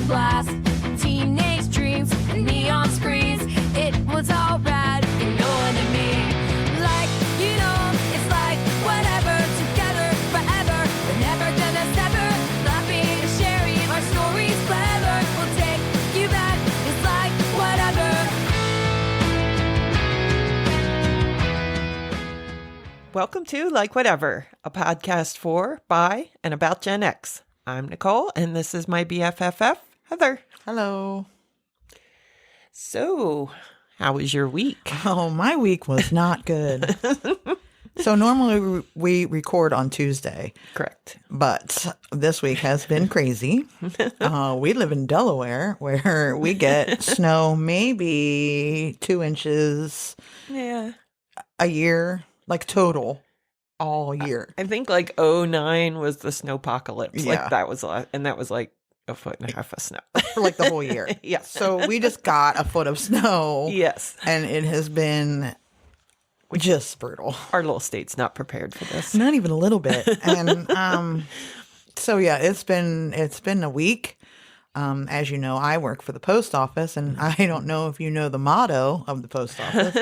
blast. Teenage dreams and neon screens. It was all rad, you know what I mean? Like, you know, it's like whatever, together forever. We're never gonna sever. Laughing and sharing our stories clever. We'll take you back. It's like whatever. Welcome to Like Whatever, a podcast for, by, and about Gen X. I'm Nicole, and this is my BFFF, Heather. Hello. So, how was your week? Oh, my week was not good. So normally we record on Tuesday. Correct. But this week has been crazy. We live in Delaware where we get snow maybe 2 inches Yeah. a year, like total all year. I think like '09 was the snowpocalypse. Yeah. Like that was like a foot and a half of snow. For like the whole year. Yeah. So we just got a foot of snow. Yes. And it has been just brutal. Our little state's not prepared for this. Not even a little bit. And so yeah, it's been a week. As you know, I work for the post office, and I don't know if you know the motto of the post office,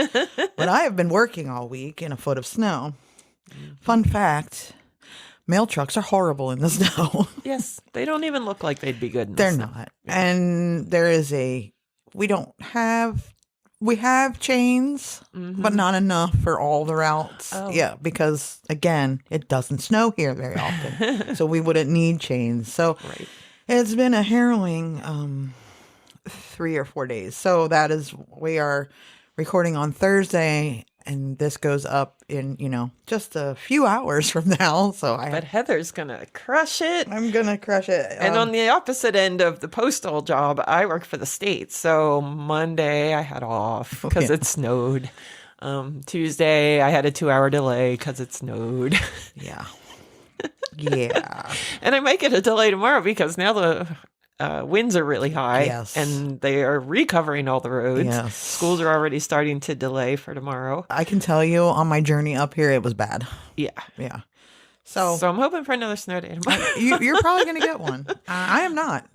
but I have been working all week in a foot of snow. Fun fact, mail trucks are horrible in the snow. Yes. They don't even look like they'd be good in the They're snow. not. And there is we have chains, but not enough for all the routes. Oh. Yeah, because again, it doesn't snow here very often. So we wouldn't need chains. So Right. it's been a harrowing 3 or 4 days. So we are recording on Thursday, and this goes up in, just a few hours from now. So But Heather's going to crush it. I'm going to crush it. And on the opposite end of the postal job, I work for the state. So Monday I had off because Yeah. it snowed. Tuesday I had a 2-hour delay because it snowed. Yeah. Yeah. And I might get a delay tomorrow because now the winds are really high. Yes. And they are recovering all the roads. Yes. Schools are already starting to delay for tomorrow. I can tell you on my journey up here, it was bad. Yeah. Yeah. So I'm hoping for another snow day tomorrow. You're probably going to get one. I am not.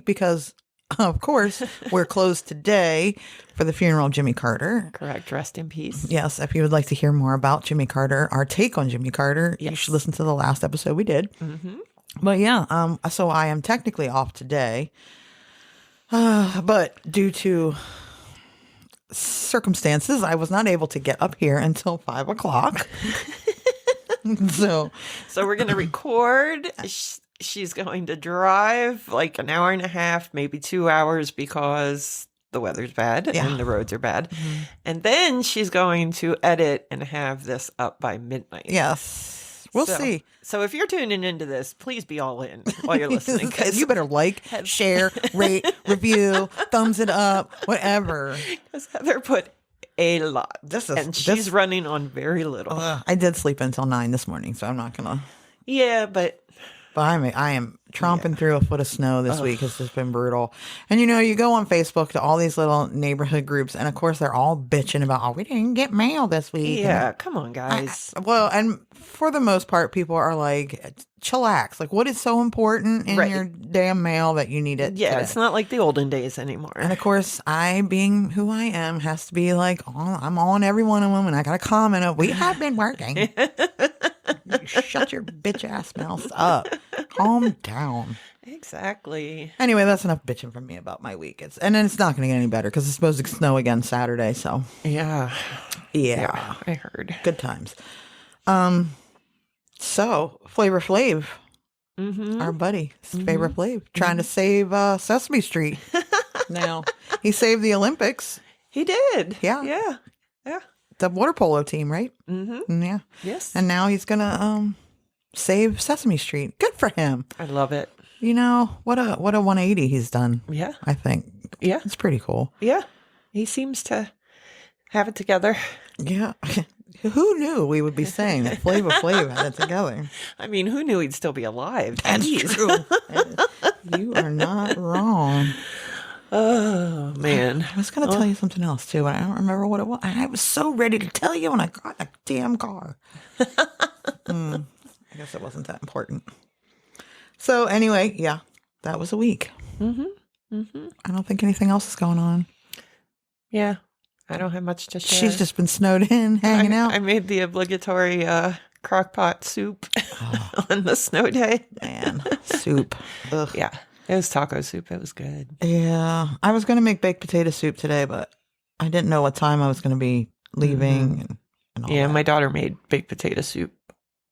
Because, of course, we're closed today for the funeral of Jimmy Carter. Correct. Rest in peace. Yes, if you would like to hear more about Jimmy Carter, our take on Jimmy Carter, you Yes. should listen to the last episode we did. Mm-hmm. But yeah, so I am technically off today. But due to circumstances, I was not able to get up here until 5 o'clock. So we're going to record. She's going to drive like an hour and a half, maybe 2 hours because the weather's bad and the roads are bad. Mm-hmm. And then she's going to edit and have this up by midnight. yes, we'll see. So if you're tuning into this, please be all in while you're listening. 'Cause You better share, rate, review, thumbs it up, whatever. Heather put a lot. And she's running on very little. I did sleep until 9 this morning, so I'm not gonna. Yeah, but I am tromping through a foot of snow this week. It's just been brutal. And you go on Facebook to all these little neighborhood groups, and of course they're all bitching about, oh, we didn't get mail this week. yeah, come on, guys. And for the most part, people are like, chillax. Like, what is so important in Right. your damn mail that you need it? Yeah, today? it's not like the olden days anymore. And of course, I, being who I am, has to be like, I'm on every one of them, and I got to comment of, we have been working. Shut your bitch ass mouth up. Calm down. Exactly. Anyway, that's enough bitching from me about my week. And then it's not going to get any better because it's supposed to snow again Saturday. So Yeah. yeah, I heard. good times. So Flavor Flav, our buddy, Flavor Flav, trying to save Sesame Street. Now he saved the Olympics. He did. Yeah. Yeah. The water polo team, right? Mm-hmm. Yeah. Yes. And now he's gonna save Sesame Street. Good for him. I love it. What a 180 he's done. Yeah. I think. Yeah. It's pretty cool. Yeah. He seems to have it together. Yeah. Who knew we would be saying that Flavor Flav had it together? I mean, who knew he'd still be alive? That's Jeez. true. You are not wrong. Oh, man. I was going to tell you something else, too, and I don't remember what it was. And I was so ready to tell you when I got the damn car. I guess it wasn't that important. So anyway, yeah, that was a week. I don't think anything else is going on. Yeah. I don't have much to share. She's just been snowed in, hanging out. I made the obligatory crock pot soup on the snow day. Man, soup. Ugh. Yeah. It was taco soup. It was good. Yeah. I was going to make baked potato soup today, but I didn't know what time I was going to be leaving. And all Yeah, that. my daughter made baked potato soup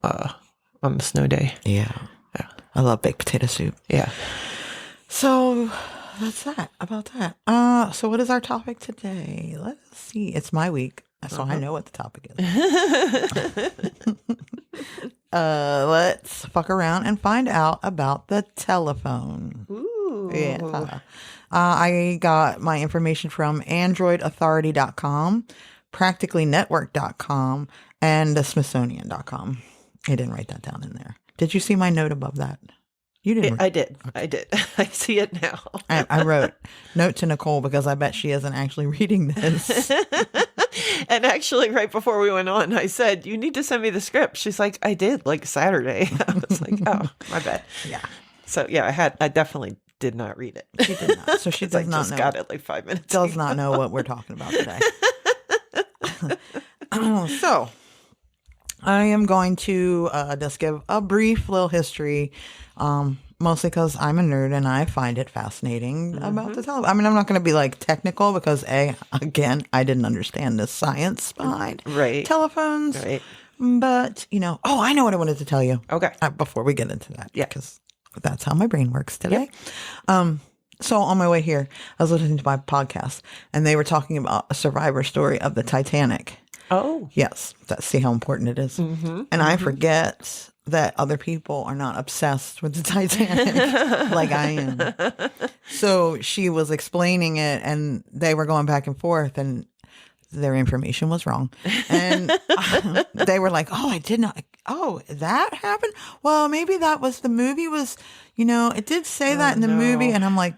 on the snow day. Yeah. I love baked potato soup. Yeah. So that's that about that. So what is our topic today? Let's see. It's my week, so I know what the topic is. Let's fuck around and find out about the telephone. Ooh. Yeah. I got my information from androidauthority.com, practicallynetwork.com, and the smithsonian.com. I didn't write that down in there. Did you see my note above that? You didn't. I did. I did. I see it now. I wrote note to Nicole because I bet she isn't actually reading this. And actually, right before we went on, I said, you need to send me the script. She's like, I did, like Saturday. I was like, oh, my bad. Yeah. So, yeah, I definitely did not read it. She did not. So she does I not just know. got it like 5 minutes Does ago. not know what we're talking about today. So I am going to just give a brief little history, mostly because I'm a nerd and I find it fascinating about the telephone. I mean, I'm not going to be like technical because again, I didn't understand the science behind telephones. Right. But, I know what I wanted to tell you. Okay. Before we get into that. Yeah. Because that's how my brain works today. So on my way here, I was listening to my podcast and they were talking about a survivor story of the Titanic. Oh. Yes. See how important it is. And I forget that other people are not obsessed with the Titanic like I am. So she was explaining it and they were going back and forth and their information was wrong. And they were like, oh, I did not. Oh, that happened? Well, maybe that was the movie was, it did say that in the movie. And I'm like,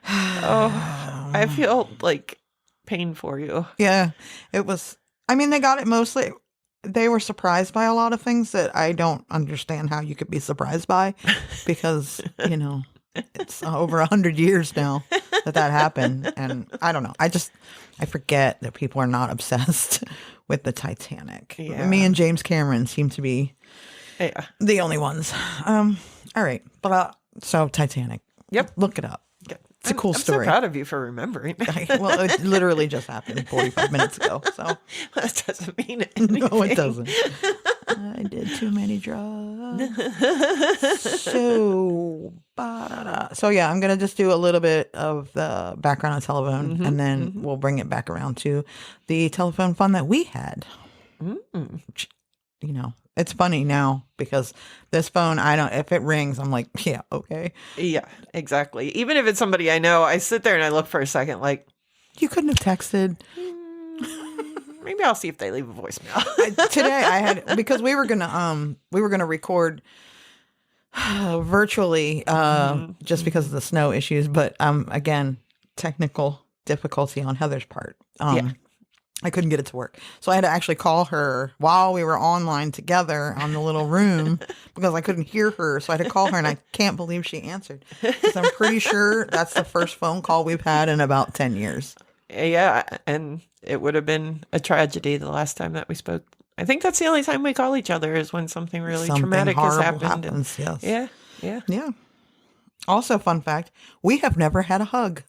I feel like pain for you. Yeah, it was. I mean, they got it mostly. They were surprised by a lot of things that I don't understand how you could be surprised by because, it's over 100 years now that happened. And I don't know. I forget that people are not obsessed with the Titanic. Yeah. Me and James Cameron seem to be the only ones. All right. But so Titanic. Yep. Look it up. It's a cool story. I'm so proud of you for remembering. Well, it literally just happened 45 minutes ago. So that doesn't mean anything. no, it doesn't. I did too many drugs. So yeah, I'm gonna just do a little bit of the background on telephone, and then we'll bring it back around to the telephone fun that we had. Which, it's funny now because this phone, if it rings, I'm like, yeah, okay. Yeah, exactly. Even if it's somebody I know, I sit there and I look for a second like, you couldn't have texted. Maybe I'll see if they leave a voicemail. Today I had, because we were gonna record virtually just because of the snow issues, but again, technical difficulty on Heather's part. I couldn't get it to work. So I had to actually call her while we were online together on the little room because I couldn't hear her. So I had to call her and I can't believe she answered. Because I'm pretty sure that's the first phone call we've had in about 10 years. Yeah. And it would have been a tragedy the last time that we spoke. I think that's the only time we call each other is when something really traumatic has happened. Happens, yes. Yeah. Also, fun fact, we have never had a hug.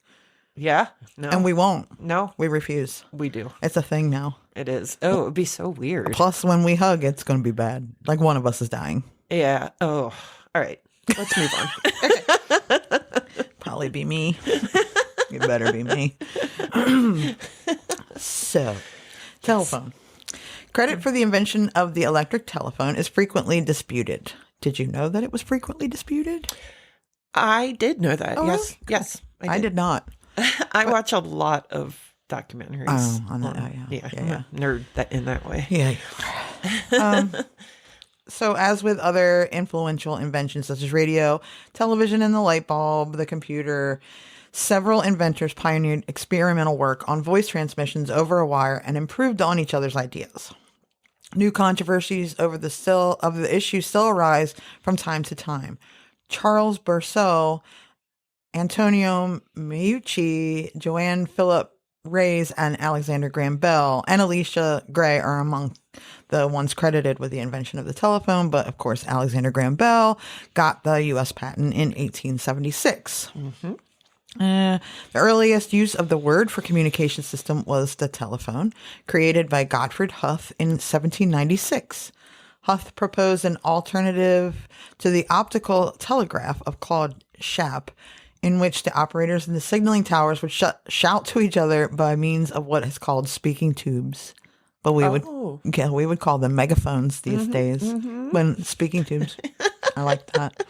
Yeah. No. And we won't. No. We refuse. We do. It's a thing now. It is. Oh, it would be so weird. Plus, when we hug, it's going to be bad. Like one of us is dying. Yeah. Oh, all right. Let's move on. Probably be me. It better be me. So, telephone. Credit for the invention of the electric telephone is frequently disputed. Did you know that it was frequently disputed? I did know that. Oh, Yes. really? Yes. I did not. I watch a lot of documentaries. Oh, on that. I'm a nerd in that way. Yeah. So as with other influential inventions such as radio, television, and the light bulb, the computer, several inventors pioneered experimental work on voice transmissions over a wire and improved on each other's ideas. New controversies over the issue still arise from time to time. Charles Berceau, Antonio Meucci, Joanne Philip Reyes, and Alexander Graham Bell, and Alicia Gray are among the ones credited with the invention of the telephone. But of course, Alexander Graham Bell got the U.S. patent in 1876. The earliest use of the word for communication system was the telephone, created by Gottfried Huth in 1796. Huth proposed an alternative to the optical telegraph of Claude Schaap, in which the operators in the signaling towers would shout to each other by means of what is called speaking tubes. But we would call them megaphones these days. When speaking tubes, I like that.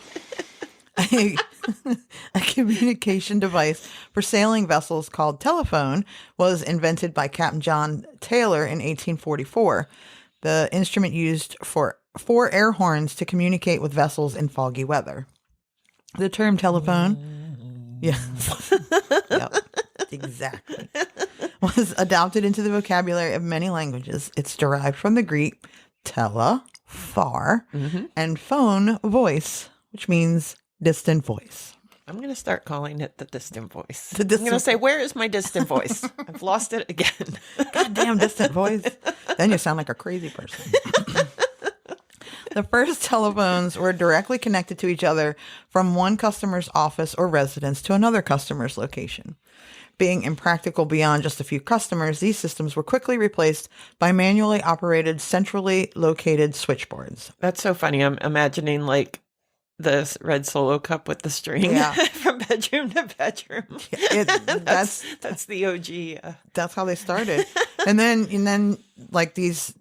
A communication device for sailing vessels called telephone was invented by Captain John Taylor in 1844. The instrument used for 4 air horns to communicate with vessels in foggy weather. The term telephone, yes, yep, exactly, was adopted into the vocabulary of many languages. It's derived from the Greek tele, far, and phone, voice, which means distant voice. I'm going to start calling it the distant voice. I'm going to say, where is my distant voice? I've lost it again. Goddamn distant voice. Then you sound like a crazy person. The first telephones were directly connected to each other from one customer's office or residence to another customer's location. Being impractical beyond just a few customers, these systems were quickly replaced by manually operated, centrally located switchboards. That's so funny. I'm imagining like the red Solo cup with the string from bedroom to bedroom. That's the OG. That's how they started. and then like these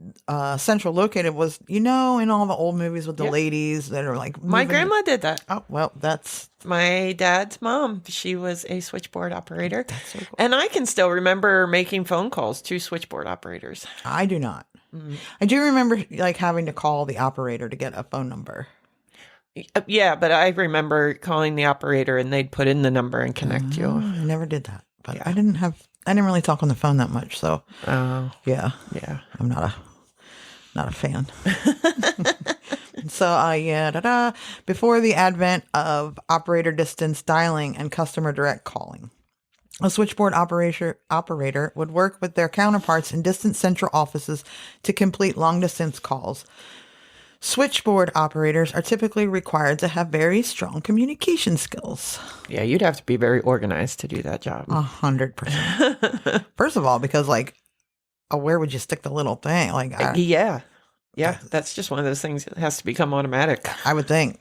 central located was, in all the old movies with the ladies that are like my grandma did that. Oh, well, that's my dad's mom. She was a switchboard operator. That's so cool. And I can still remember making phone calls to switchboard operators. I do not. I do remember like having to call the operator to get a phone number. Yeah, but I remember calling the operator and they'd put in the number and connect you. I never did that, but I didn't really talk on the phone that much. So, yeah, I'm not a fan. So, before the advent of operator distance dialing and customer direct calling, a switchboard operator would work with their counterparts in distant central offices to complete long distance calls. Switchboard operators are typically required to have very strong communication skills. Yeah, you'd have to be very organized to do that job. 100%. First of all, because where would you stick the little thing? Yeah, that's just one of those things that has to become automatic. I would think.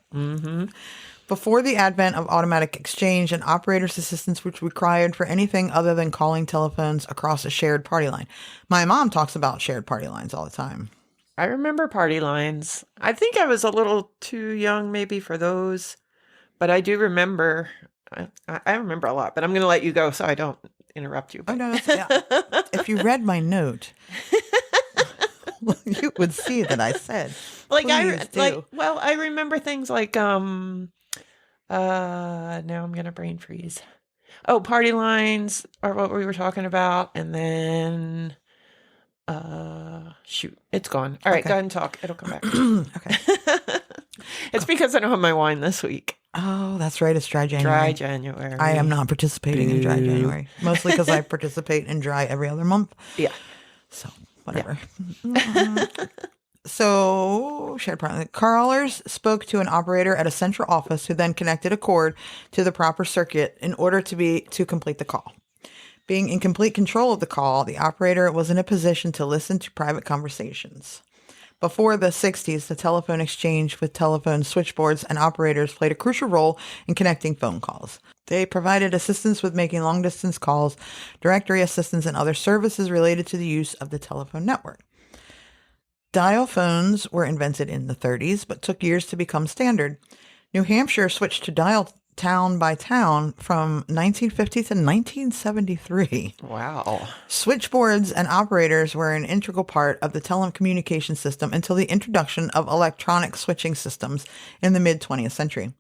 Before the advent of automatic exchange, an operator's assistance was required for anything other than calling telephones across a shared party line. My mom talks about shared party lines all the time. I remember party lines. I think I was a little too young maybe for those, but I do remember. I remember a lot, but I'm going to let you go so I don't interrupt you. Oh, no, if you read my note, you would see that I said, I remember things like, now I'm going to brain freeze. Oh, party lines are what we were talking about. And then, shoot, it's gone. All right, go ahead and talk. It'll come back. Okay. It's because I don't have my wine this week. Oh, that's right. It's dry January. Dry January. I am not participating in dry January. Mostly because I participate in dry every other month. Yeah. So, whatever. Yeah. So, shared party. Callers spoke to an operator at a central office who then connected a cord to the proper circuit in order to complete the call. Being in complete control of the call, the operator was in a position to listen to private conversations. Before the 60s, the telephone exchange with telephone switchboards and operators played a crucial role in connecting phone calls. They provided assistance with making long-distance calls, directory assistance, and other services related to the use of the telephone network. Dial phones were invented in the 30s, but took years to become standard. New Hampshire switched to dial town by town from 1950 to 1973. Wow. Switchboards and operators were an integral part of the telecommunications system until the introduction of electronic switching systems in the mid-20th century.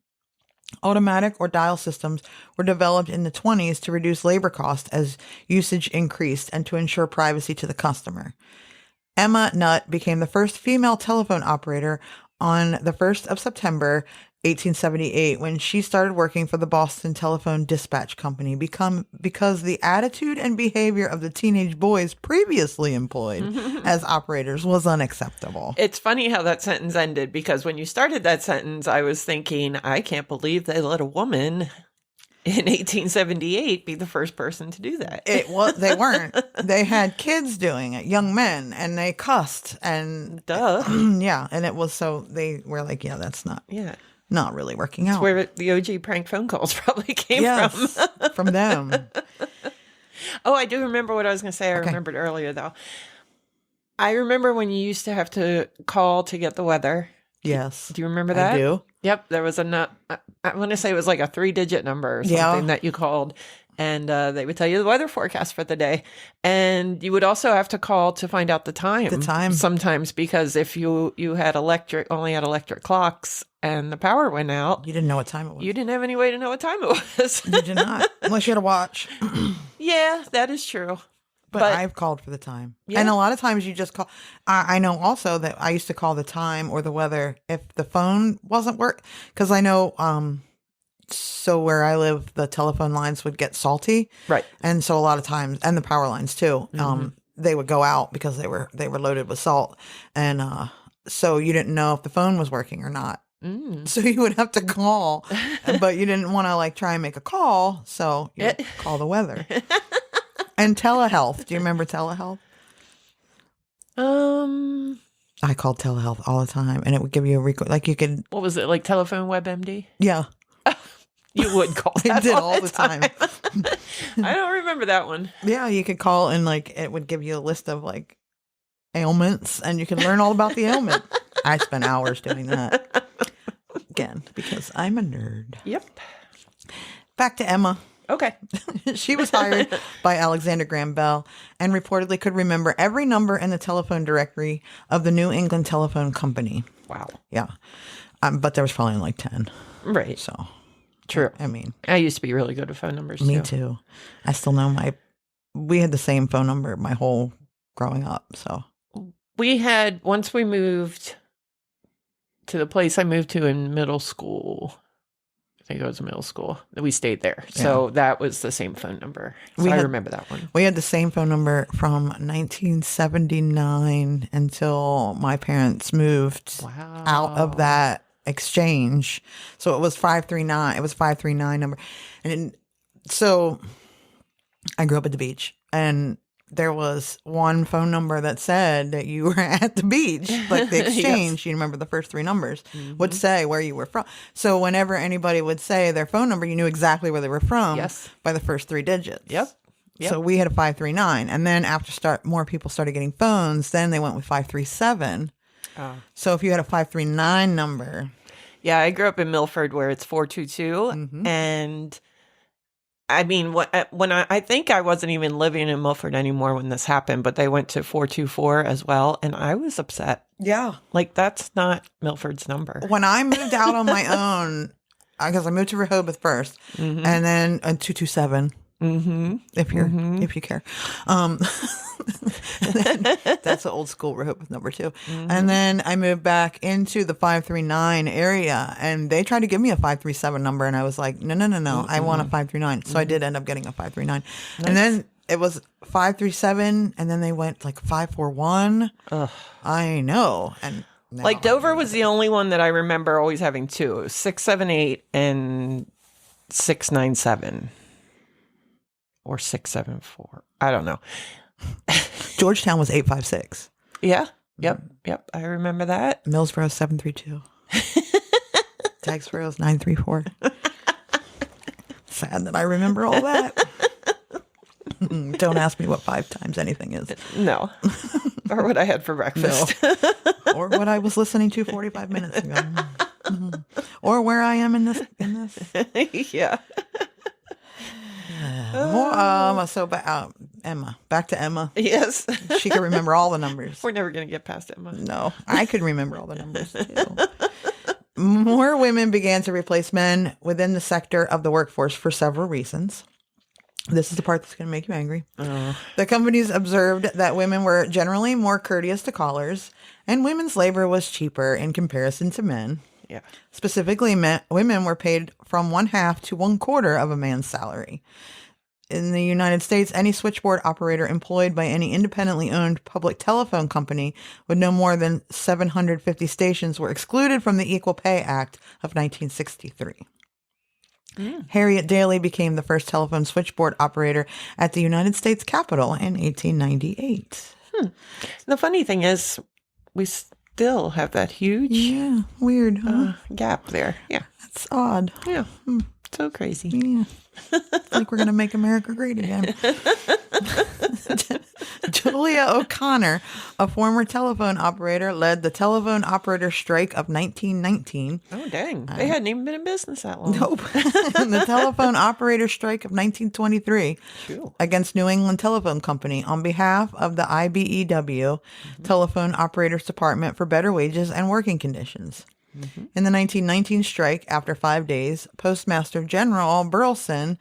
Automatic or dial systems were developed in the 20s to reduce labor costs as usage increased and to ensure privacy to the customer. Emma Nutt became the first female telephone operator on the 1st of September 1878 when she started working for the Boston Telephone Dispatch Company because the attitude and behavior of the teenage boys previously employed as operators was unacceptable. It's funny how that sentence ended, because when you started that sentence, I was thinking, I can't believe they let a woman in 1878 be the first person to do that. They weren't. They had kids doing it, young men, and they cussed and Duh. yeah, and it was so they were like, yeah, that's not really working out. That's where the OG prank phone calls probably came from them. Oh, I do remember what I was going to say. I remembered earlier, though. I remember when you used to have to call to get the weather. Yes. Do you remember that? I do. Yep. There was I want to say it was like a 3-digit number or something that you called. And they would tell you the weather forecast for the day. And you would also have to call to find out the time. Sometimes, because if you had only had electric clocks and the power went out. You didn't know what time it was. You didn't have any way to know what time it was. You did not. Unless you had a watch. Yeah, that is true. But I've called for the time. Yeah. And a lot of times you just call. I know also that I used to call the time or the weather if the phone wasn't working. Because I know, so where I live, the telephone lines would get salty. Right. And so a lot of times, and the power lines too, they would go out because they were loaded with salt. And so you didn't know if the phone was working or not. So you would have to call, but you didn't want to like try and make a call. So you would call the weather. And telehealth. Do you remember telehealth? I called telehealth all the time, and it would give you a record. Like you could. What was it, like telephone WebMD? Yeah. You would call that. I did all the time. I don't remember that one. Yeah, you could call, and like it would give you a list of like ailments, and you could learn all about the ailment. I spent hours doing that. Again, because I'm a nerd. Yep. Back to Emma. Okay. She was hired by Alexander Graham Bell and reportedly could remember every number in the telephone directory of the New England Telephone Company. Wow. Yeah. But there was probably like 10. Right. So. True. I mean. I used to be really good at phone numbers, Me too. I still know we had the same phone number my whole growing up, so. We had, once we moved to the place I moved to in middle school, I think it was middle school, we stayed there. So that was the same phone number. So I remember that one. We had the same phone number from 1979 until my parents moved out of that exchange. So it was 539. It was 539 number. And so I grew up at the beach, and there was one phone number that said that you were at the beach, like the exchange. You remember the first 3 numbers would say where you were from. So whenever anybody would say their phone number, you knew exactly where they were from by the first 3 digits. Yep. So we had a 539. And then after more people started getting phones, then they went with 537. So if you had a 539 number. Yeah, I grew up in Milford where it's 422. And I mean, when I think I wasn't even living in Milford anymore when this happened, but they went to 424 as well. And I was upset. Yeah. Like, that's not Milford's number. When I moved out on my own, because I moved to Rehoboth first, and then 227. If you care. That's an old school Rehoboth number too. And then I moved back into the 539 area, and they tried to give me a 537 number, and I was like, no, I want a 539. So I did end up getting a 539. And then it was 537, and then they went like 541. I know. And like Dover was the only one that I remember always having 2. It was 678 and 697. Or 674. I don't know. Georgetown was 856. Yeah. Yep. I remember that. Millsboro 732. Tagsboro 934. Sad that I remember all that. Don't ask me what 5 times anything is. No. Or what I had for breakfast. No. Or what I was listening to 45 minutes ago. Or where I am in this. Yeah. Emma. Back to Emma. Yes. She could remember all the numbers. We're never going to get past Emma. No, I could remember all the numbers too. More women began to replace men within the sector of the workforce for several reasons. This is the part that's going to make you angry. The companies observed that women were generally more courteous to callers, and women's labor was cheaper in comparison to men. Yeah. Specifically, women were paid from 1/2 to 1/4 of a man's salary. In the United States, any switchboard operator employed by any independently owned public telephone company with no more than 750 stations were excluded from the Equal Pay Act of 1963. Harriet Daly became the first telephone switchboard operator at the United States Capitol in 1898. The funny thing is, we still have that huge Yeah, weird, huh? gap there. Yeah. That's odd. Yeah. So crazy. Yeah. It's like we're going to make America great again. Julia O'Connor, a former telephone operator, led the telephone operator strike of 1919. Oh, dang. They hadn't even been in business that long. Nope. And the telephone operator strike of 1923 Cool. against New England Telephone Company on behalf of the IBEW, Telephone Operators Department, for better wages and working conditions. In the 1919 strike, after 5 days, Postmaster General Burleson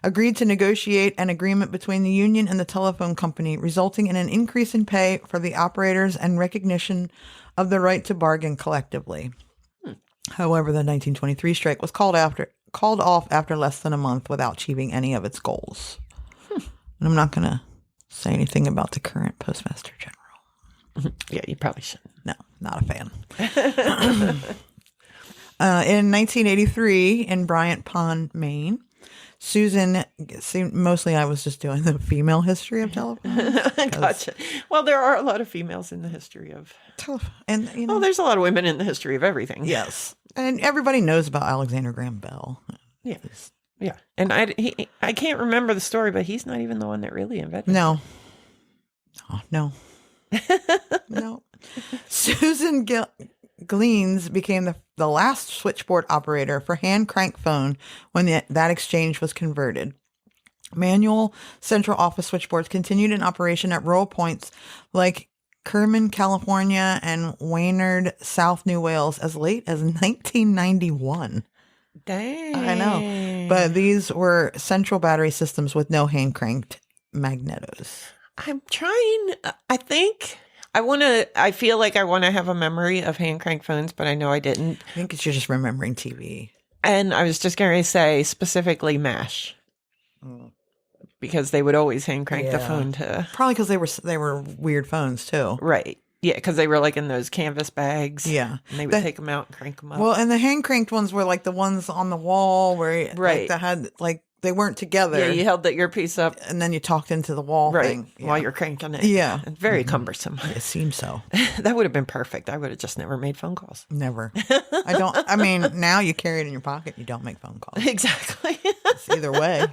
agreed to negotiate an agreement between the union and the telephone company, resulting in an increase in pay for the operators and recognition of the right to bargain collectively. However, the 1923 strike was called off after less than a month without achieving any of its goals. And I'm not going to say anything about the current Postmaster General. Yeah, you probably shouldn't. No, not a fan. In 1983, in Bryant Pond, Maine, Susan, mostly I was just doing the female history of telephone. Gotcha. Well, there are a lot of females in the history of Telephone. And, you know, there's a lot of women in the history of everything. yes. And everybody knows about Alexander Graham Bell. Yeah. Yeah. And I can't remember the story, but he's not even the one that really invented it. No. Oh, no. No. Susan Gleans became the last switchboard operator for hand crank phone when that exchange was converted. Manual central office switchboards continued in operation at rural points like Kerman, California, and Waynard, South New Wales, as late as 1991. Dang. I know. But these were central battery systems with no hand cranked magnetos. I'm trying. I feel like I want to have a memory of hand crank phones, but I know I didn't. I think you're just remembering TV. And I was just going to say specifically MASH. Because they would always hand crank the phone to. Probably because they were weird phones too. Right. Yeah, because they were like in those canvas bags. Yeah. And they would take them out and crank them up. Well, and the hand cranked ones were like the ones on the wall where Right. like, that had like they weren't together. Yeah, you held that earpiece up. And then you talked into the wall thing. While you're cranking it. Yeah. It's very cumbersome. It seems so. That would have been perfect. I would have just never made phone calls. Never. I mean, now you carry it in your pocket, you don't make phone calls. Exactly. It's either way.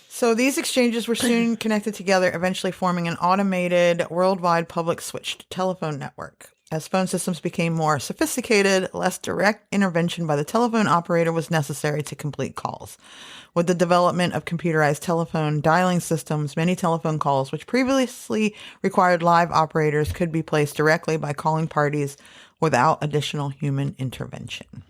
So these exchanges were soon connected together, eventually forming an automated worldwide public switched telephone network. As phone systems became more sophisticated, less direct intervention by the telephone operator was necessary to complete calls. With the development of computerized telephone dialing systems, many telephone calls, which previously required live operators, could be placed directly by calling parties without additional human intervention.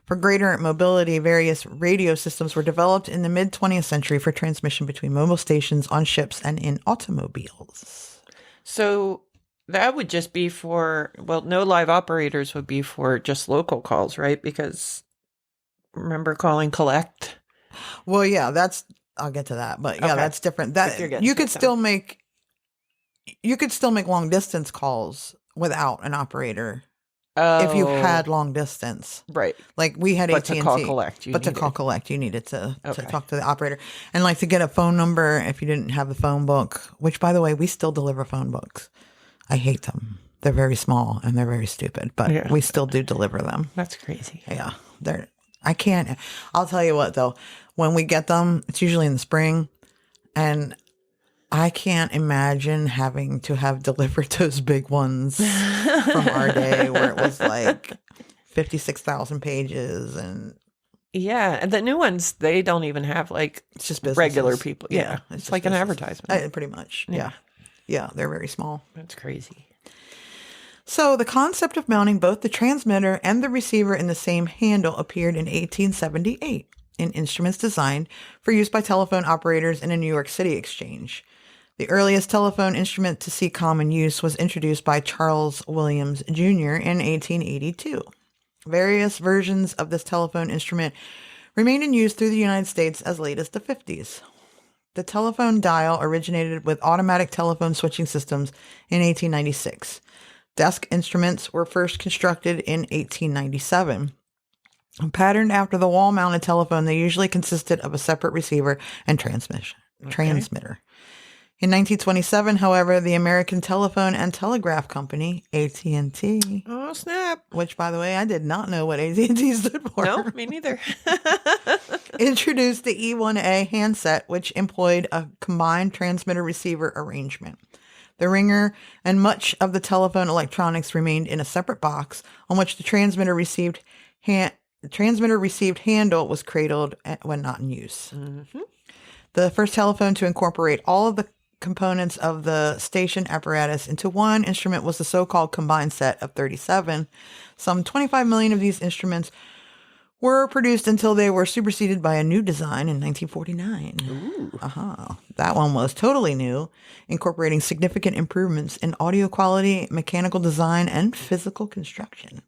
For greater mobility, various radio systems were developed in the mid-20th century for transmission between mobile stations on ships and in automobiles. So that would just be for, no live operators would be for just local calls, right? Because remember calling collect? Well, yeah, I'll get to that, but yeah, Okay. that's different. If you're That getting you to could it, still make long distance calls without an operator if you had long distance. Right. Like we had But AT&T. to call collect, you needed to Okay. talk to the operator. And like to get a phone number if you didn't have the phone book, which by the way, we still deliver phone books. I hate them. They're very small and they're very stupid, but we still do deliver them. That's crazy. Yeah. I'll tell you what though, when we get them, it's usually in the spring, and I can't imagine having to have delivered those big ones from our day where it was like 56,000 pages and Yeah. And the new ones, they don't even have like it's just businesses. regular people. Yeah. Yeah, It's just like an businesses. advertisement. Pretty much. Yeah. Yeah. They're very small. That's crazy. So the concept of mounting both the transmitter and the receiver in the same handle appeared in 1878 in instruments designed for use by telephone operators in a New York City exchange. The earliest telephone instrument to see common use was introduced by Charles Williams Jr. in 1882. Various versions of this telephone instrument remained in use through the United States as late as the 50s. The telephone dial originated with automatic telephone switching systems in 1896. Desk instruments were first constructed in 1897. Patterned after the wall-mounted telephone, they usually consisted of a separate receiver and transmitter. In 1927, however, the American Telephone and Telegraph Company, AT&T, Oh, snap. which, by the way, I did not know what AT&T stood for, No, me neither. introduced the E1A handset, which employed a combined transmitter-receiver arrangement. The ringer and much of the telephone electronics remained in a separate box on which the transmitter-received handle was cradled when not in use. Mm-hmm. The first telephone to incorporate all of the components of the station apparatus into one instrument was the so-called combined set of 37. Some 25 million of these instruments were produced until they were superseded by a new design in 1949. Ooh. That one was totally new, incorporating significant improvements in audio quality, mechanical design, and physical construction.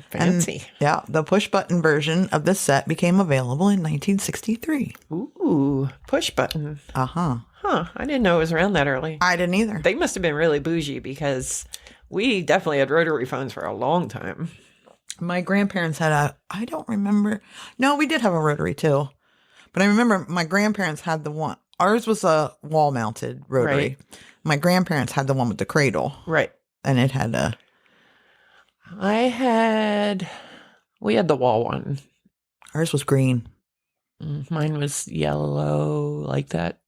Fancy. The push-button version of this set became available in 1963. Ooh, push button. Huh. I didn't know it was around that early. I didn't either. They must have been really bougie because we definitely had rotary phones for a long time. My grandparents had I don't remember. No, we did have a rotary too. But I remember my grandparents had the one. Ours was a wall-mounted rotary. Right. My grandparents had the one with the cradle. Right. And it had a... We had the wall one. Ours was green. Mine was yellow, like that.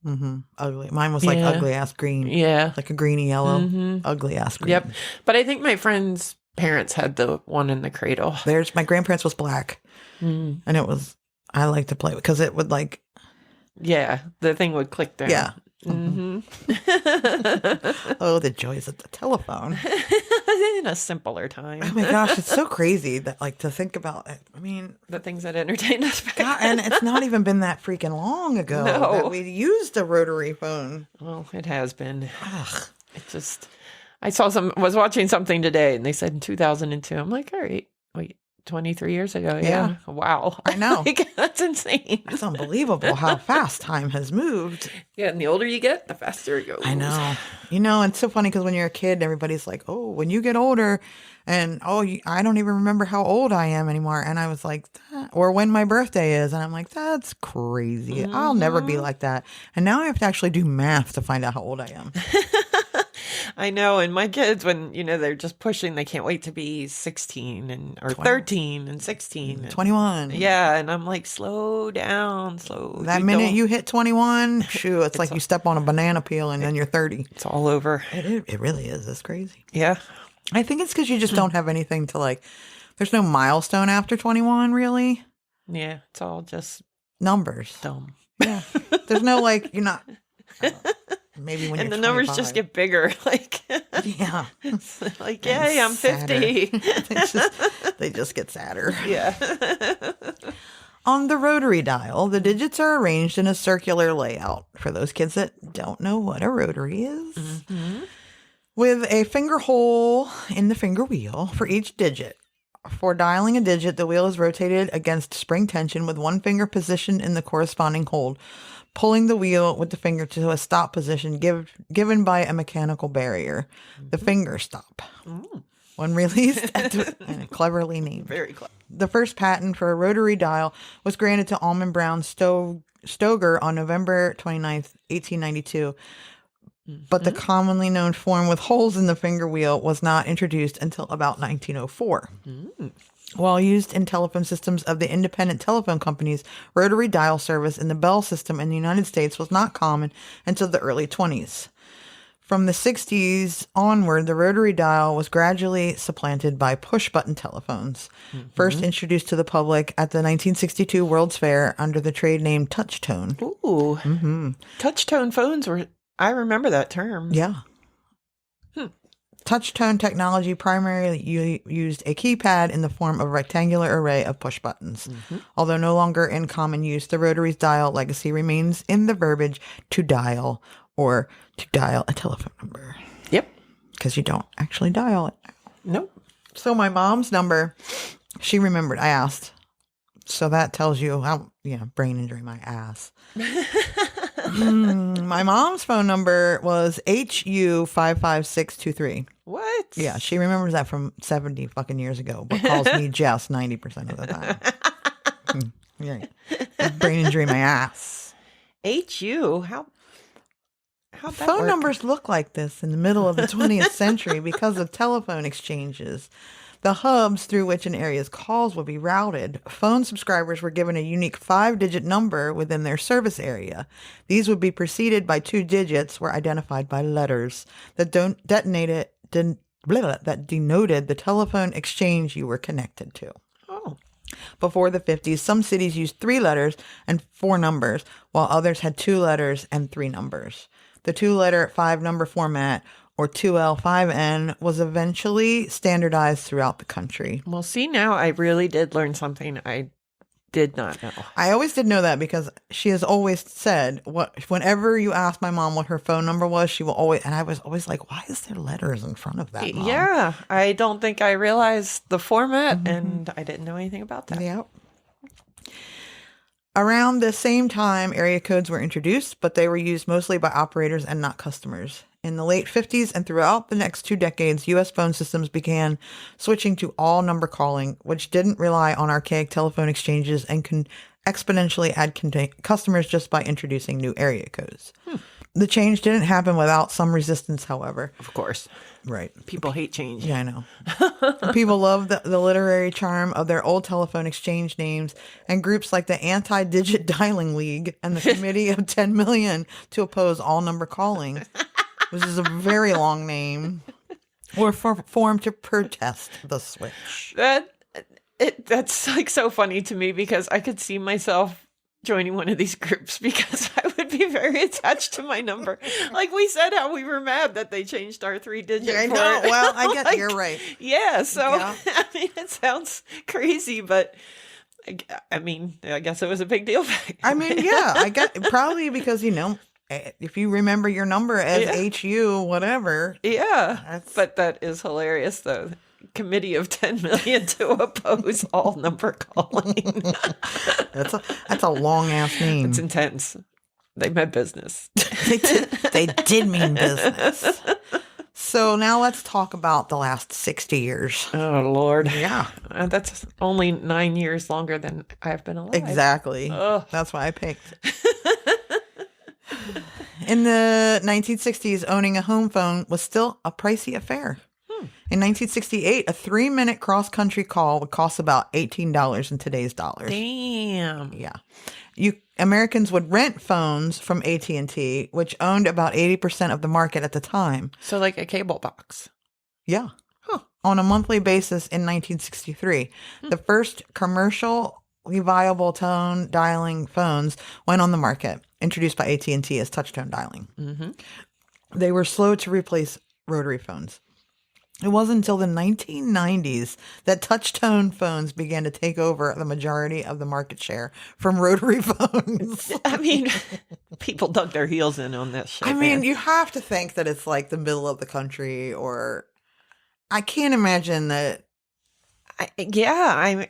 Ugly. Mine was like Yeah. ugly-ass green. Yeah. Like a greeny yellow. Ugly-ass green. Yep. But I think my friend's parents had the one in the cradle. My grandparents was black. And it was... I like to play because it would like... Yeah. The thing would click down. Yeah. Mm-hmm. Oh, the joys of the telephone. In a simpler time. Oh my gosh, it's so crazy that like to think about it. I mean, The things that entertained us back God, and it's not even been that freaking long ago No. that we used a rotary phone. Well, it has been. It just, was watching something today and they said in 2002. I'm like, all right, wait, 23 years ago. Yeah. Wow. I know. Like, that's insane. It's unbelievable how fast time has moved. Yeah. And the older you get, the faster it goes. I know. You know, it's so funny because when you're a kid, everybody's like, oh, when you get older, and I don't even remember how old I am anymore. And I was like, or when my birthday is. And I'm like, that's crazy. I'll never be like that. And now I have to actually do math to find out how old I am. I know. And my kids, when, they're just pushing, they can't wait to be 16 or 13 and 16. And 21. Yeah. And I'm like, slow down, slow. That minute you hit 21, shoo, it's like you step on a banana peel and then you're 30. It's all over. It really is. It's crazy. Yeah. I think it's because you just don't have anything to like, there's no milestone after 21, really. Yeah. It's all just Numbers. dumb. Yeah. There's no like, you're not, maybe when And you're the numbers just 25. get bigger. Like, Yeah. like, yay, I'm 50. They just get sadder. Yeah. On the rotary dial, the digits are arranged in a circular layout. For those kids that don't know what a rotary is, with a finger hole in the finger wheel for each digit. For dialing a digit, the wheel is rotated against spring tension with one finger positioned in the corresponding hold, pulling the wheel with the finger to a stop position given by a mechanical barrier, the finger stop. When released, cleverly named. Very clever. The first patent for a rotary dial was granted to Almond Brown Stoger on November 29th, 1892. But the commonly known form with holes in the finger wheel was not introduced until about 1904. While used in telephone systems of the independent telephone companies, rotary dial service in the Bell system in the United States was not common until the early 20s. From the 60s onward, the rotary dial was gradually supplanted by push-button telephones, first introduced to the public at the 1962 World's Fair under the trade name Touch-Tone. Ooh. Touch-tone phones I remember that term. Yeah. Touch-tone technology primarily used a keypad in the form of a rectangular array of push buttons. Although no longer in common use, the rotary's dial legacy remains in the verbiage to dial or to dial a telephone number. Yep. Because you don't actually dial it now. Nope. So my mom's number, she remembered. I asked. So that tells you how, brain injury my ass. My mom's phone number was HU55623. What? Yeah, she remembers that from 70 fucking years ago, but calls me Jess 90% of the time. Yeah. Brain injury my ass. HU? How'd that Phone work? numbers look like this in the middle of the 20th century because of telephone exchanges. The hubs through which an area's calls would be routed. Phone subscribers were given a unique 5-digit number within their service area. These would be preceded by 2 digits were identified by letters that denoted the telephone exchange you were connected to. Oh. Before the 50s, some cities used 3 letters and 4 numbers, while others had 2 letters and 3 numbers. The 2-letter 5-number format, or 2L5N, was eventually standardized throughout the country. Well, see, now I really did learn something I did not know. I always did know that because she has always said, whenever you ask my mom what her phone number was, she will always, and I was always like, why is there letters in front of that, Mom? Yeah, I don't think I realized the format, and I didn't know anything about that. Yep. Around the same time, area codes were introduced, but they were used mostly by operators and not customers. In the late 50s and throughout the next 2 decades, U.S. phone systems began switching to all number calling, which didn't rely on archaic telephone exchanges and can exponentially add customers just by introducing new area codes. The change didn't happen without some resistance, however. Of course. Right. People hate change. Yeah, I know. People love the literary charm of their old telephone exchange names, and groups like the Anti-Digit Dialing League and the Committee of 10 Million to oppose all number calling, which is a very long name, were formed to protest the switch. That's like so funny to me because I could see myself joining one of these groups because I would be very attached to my number. Like we said, how we were mad that they changed our 3-digit. Yeah, I for know. it. Well, I guess you're right. Yeah. So, Yeah. I mean, it sounds crazy, but I guess it was a big deal back I mean, yeah, I get probably because, if you remember your number as HU, whatever. Yeah. But that is hilarious, though. Committee of 10 million to oppose all number calling. That's a long ass name. It's intense. They meant business. They did mean business. So now let's talk about the last 60 years. Oh, Lord. Yeah. That's only 9 years longer than I've been alive. Exactly. Ugh. That's why I picked. In the 1960s, owning a home phone was still a pricey affair. In 1968, a 3-minute cross-country call would cost about $18 in today's dollars. Damn. Yeah. Americans would rent phones from AT&T, which owned about 80% of the market at the time. So like a cable box. Yeah. Huh. On a monthly basis in 1963. The first commercially viable tone dialing phones went on the market, introduced by AT&T as touch-tone dialing. Mm-hmm. They were slow to replace rotary phones. It wasn't until the 1990s that touch-tone phones began to take over the majority of the market share from rotary phones. I mean, people dug their heels in on this shit. I mean, man. you have to think that it's like the middle of the country, or I can't imagine that. I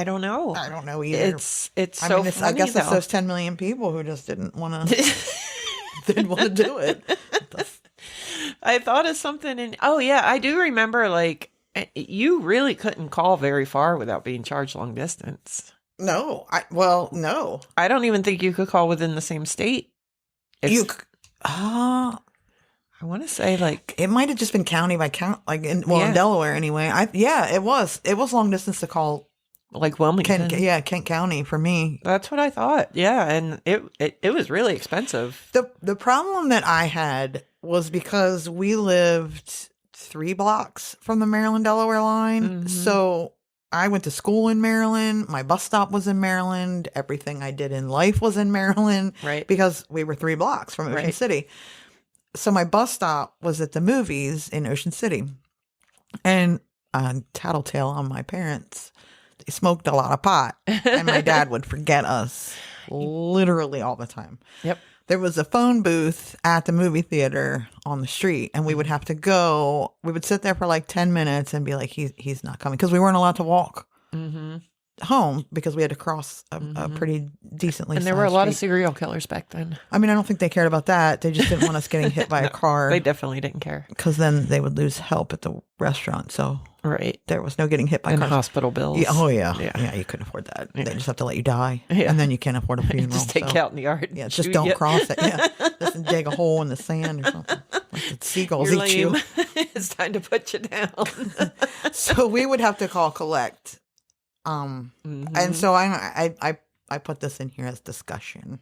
don't know. I don't know either. It's so funny, I guess it's though. those 10 million people who just didn't want to do it. I thought of something I do remember, like, you really couldn't call very far without being charged long distance. No. I don't even think you could call within the same state. I want to say, like, It might have just been county by county, like in Delaware anyway. It was long distance to call. Like Wilmington. Kent County for me. That's what I thought. Yeah, and it was really expensive. The problem that I had was because we lived 3 blocks from the Maryland-Delaware line. Mm-hmm. So I went to school in Maryland. My bus stop was in Maryland. Everything I did in life was in Maryland. Right. Because we were 3 blocks from Ocean City. So my bus stop was at the movies in Ocean City. And tattletale on my parents. They smoked a lot of pot, and my dad would forget us literally all the time. Yep. there was a phone booth at the movie theater on the street, and we would have to go. We would sit there for like 10 minutes and be like, he's not coming, because we weren't allowed to walk home because we had to cross a pretty decently. And there were a lot of street. serial killers back then. I mean, I don't think they cared about that. They just didn't want us getting hit by a car. They definitely didn't care. Because then they would lose help at the restaurant. So Right. there was no getting hit by And cars. hospital bills. Yeah, oh, yeah. Yeah. Yeah, you couldn't afford that. Yeah. They just have to let you die. Yeah. And then you can't afford a funeral. Just take so. you out in the yard. Yeah, and just shoot don't you. cross it. Yeah. Just dig a hole in the sand or something. Like the seagulls You're eat you. lame. It's time to put you down. So we would have to call collect. And so I put this in here as discussion.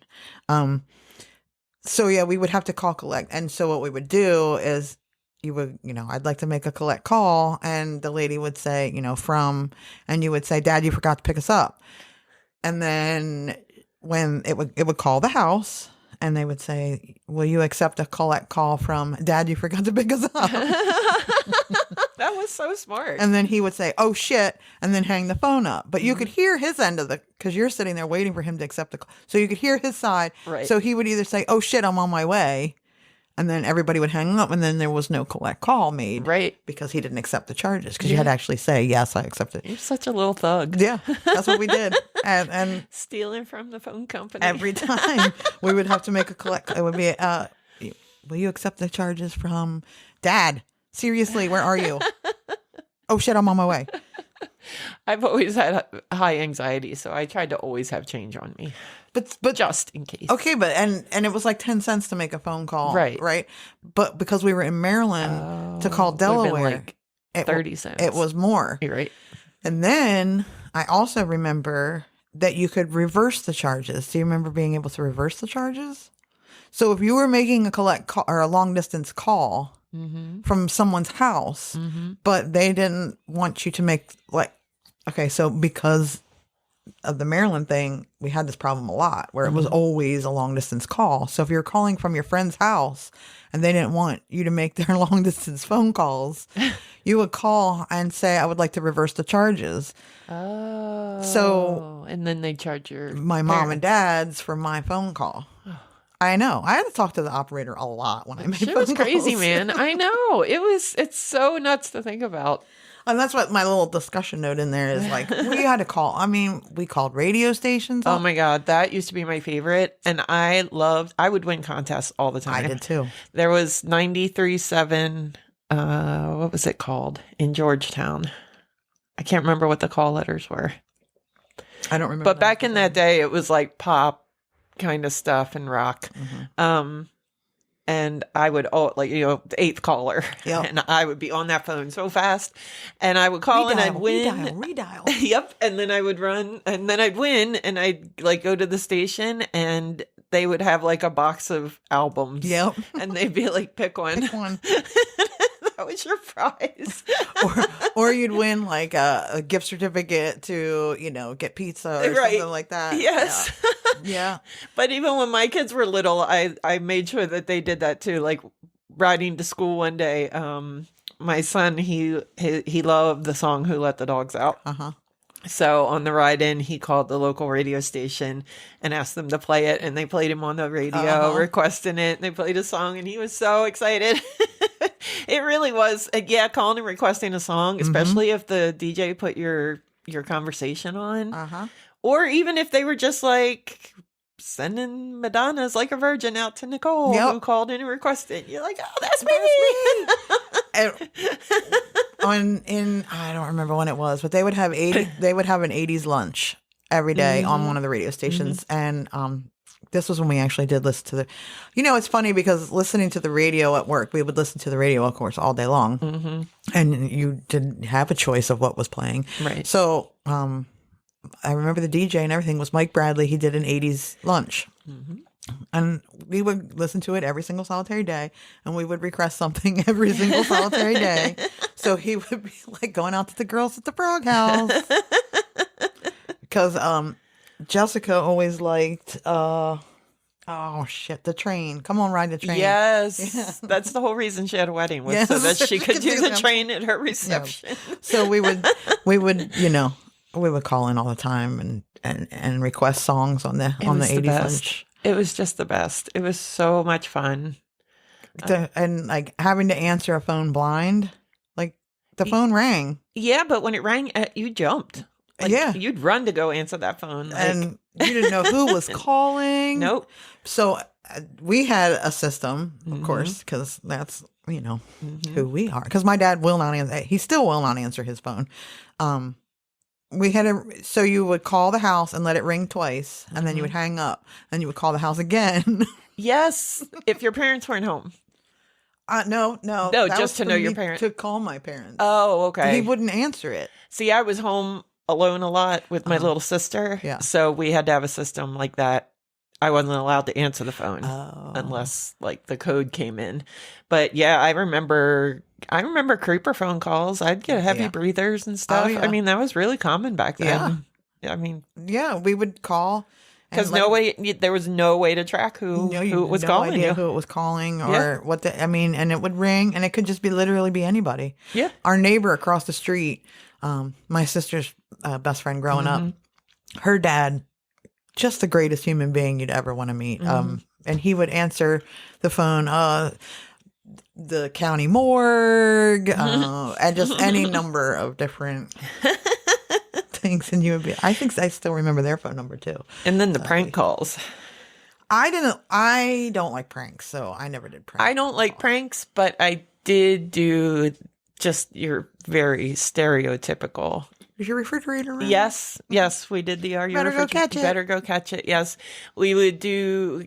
So yeah, we would have to call collect. And so what we would do is I'd like to make a collect call, and the lady would say, from, and you would say, Dad, you forgot to pick us up. And then when it would call the house, and they would say, will you accept a collect call from Dad, you forgot to pick us up? That was so smart. And then he would say, oh shit, and then hang the phone up. But you could hear his end of because you're sitting there waiting for him to accept the call. So you could hear his side. Right. So he would either say, oh shit, I'm on my way. And then everybody would hang up, and then there was no collect call made. Right. Because he didn't accept the charges. Because you had to actually say, yes, I accept it. You're such a little thug. Yeah, that's what we did. And Stealing from the phone company. every time we would have to make a collect. It would be, will you accept the charges from Dad? Seriously, where are you? Oh shit, I'm on my way. I've always had high anxiety, so I tried to always have change on me, But just in case. okay, but and it was like 10 cents to make a phone call. Right. But because we were in Maryland to call Would've been Delaware, like 30 cents. It was more. You're right. And then I also remember that you could reverse the charges. Do you remember being able to reverse the charges? So if you were making a collect call or a long distance call from someone's house, but they didn't want you to make so because of the Maryland thing, we had this problem a lot where it was always a long distance call. So if you're calling from your friend's house and they didn't want you to make their long distance phone calls, you would call and say, I would like to reverse the charges. Oh. So and then they charge my mom and dad's for my phone call. I know. I had to talk to the operator a lot when I made Shit phone was crazy, calls. man. I know. It's so nuts to think about. And that's what my little discussion note in there is like, we had to call. I mean, we called radio stations. Oh my God. That used to be my favorite. And I would win contests all the time. I did too. There was 93.7, what was it called? In Georgetown. I can't remember what the call letters were. I don't remember. But back in that day, it was like pop kind of stuff and rock. And I would, the eighth caller. Yep. And I would be on that phone so fast. And I would call and I'd win. Redial. Yep. And then I would run and then I'd win and I'd go to the station and they would have a box of albums. Yep. And they'd be like, pick one. Pick one. That was your prize. or you'd win a gift certificate to, get pizza or something like that. Yes. Yeah. But even when my kids were little, I made sure that they did that too. Like riding to school one day, my son, he loved the song Who Let the Dogs Out. So on the ride in, he called the local radio station and asked them to play it. And they played him on the radio, requesting it. And they played a song and he was so excited. It really was. Calling and requesting a song, especially if the DJ put your conversation on. Or even if they were just sending Madonna's Like a Virgin out to Nicole, who called in and requested. You're like, oh, that's me. I don't remember when it was, but they would have they would have an 80s lunch every day on one of the radio stations. And this was when we actually did listen to it's funny because listening to the radio at work, we would listen to the radio, of course, all day long. And you didn't have a choice of what was playing. Right. So, I remember the DJ and everything was Mike Bradley. He did an 80s lunch. And we would listen to it every single solitary day. And we would request something every single solitary day. So he would be going out to the girls at the Frog House. Because Jessica always liked, the train. Come on, ride the train. Yes. That's the whole reason she had a wedding was so that she could do the train at her reception. Yeah. So we would, we would call in all the time and request songs on the 80s lunch. It was just the best. It was so much fun. And like having to answer a phone blind, like the phone rang. Yeah, but when it rang, you jumped. Like, Yeah. you'd run to go answer that phone. Like, And you didn't know who was calling. nope. So we had a system, of Mm-hmm. course, because that's, who we are. Because my dad will not answer. He still will not answer his phone. We had so you would call the house and let it ring twice, and then you would hang up, and you would call the house again. Yes, if your parents weren't home. No, No, that just was to for know your me parents. to call my parents. Oh, okay. He wouldn't answer it. See, I was home alone a lot with my little sister. Yeah. So we had to have a system like that. I wasn't allowed to answer the phone Oh. unless like the code came in. But yeah, I remember creeper phone calls. I'd get heavy Yeah. breathers and stuff. yeah. I mean, that was really common back then. I mean, Yeah, we would call. because and there was no way to track who was no calling idea you. who it was calling or Yeah. what and it would ring, and it could just be literally be anybody. Yeah. Our neighbor across the street, my sister's best friend growing up, her dad, just the greatest human being you'd ever want to meet. And he would answer the phone, the county morgue, and just any number of different things. And you would be, I think I still remember their phone number too. And then the prank calls. I don't like pranks, so I never did pranks. I don't like pranks, but I did do just your very stereotypical. Is your refrigerator running? Yes, we did the are you Better go catch it. Better go catch it. Yes, we would do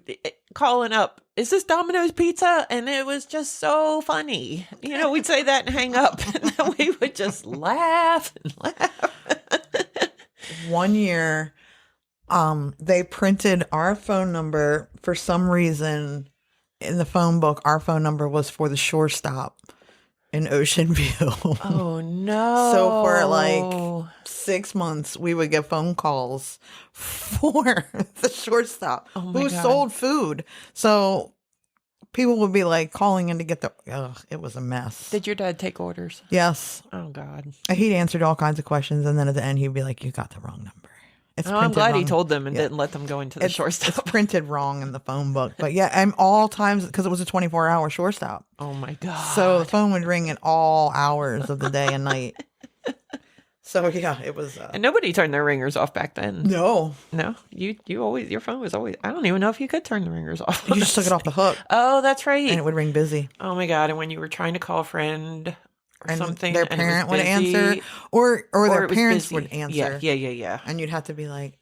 calling up. Is this Domino's Pizza? And it was just so funny. We'd say that and hang up, and then we would just laugh and laugh. One year, they printed our phone number for some reason in the phone book. Our phone number was for the shore stop in Ocean View. Oh no! So for like 6 months, we would get phone calls for the short stop who God. sold food. So people would be like calling in to get it was a mess. Did your dad take orders? Yes. Oh God! He'd answered all kinds of questions, and then at the end, he'd be like, "You got the wrong number." It's I'm printed glad he wrong. told them and Yeah. didn't let them go into the It's shortstop. printed wrong in the phone book. But yeah, and all times, because it was a 24-hour shortstop. Oh my God! So the phone would ring at all hours of the day and night. So yeah, it was. And nobody turned their ringers off back then. No. No, you always, your phone was always, I don't even know if you could turn the ringers off. You just took it off the hook Oh, that's right. and it would ring busy. Oh my God. And when you were trying to call a friend or And something, their and it was parent would busy, answer, or their it was parents busy. would answer. Yeah. And you'd have to be like,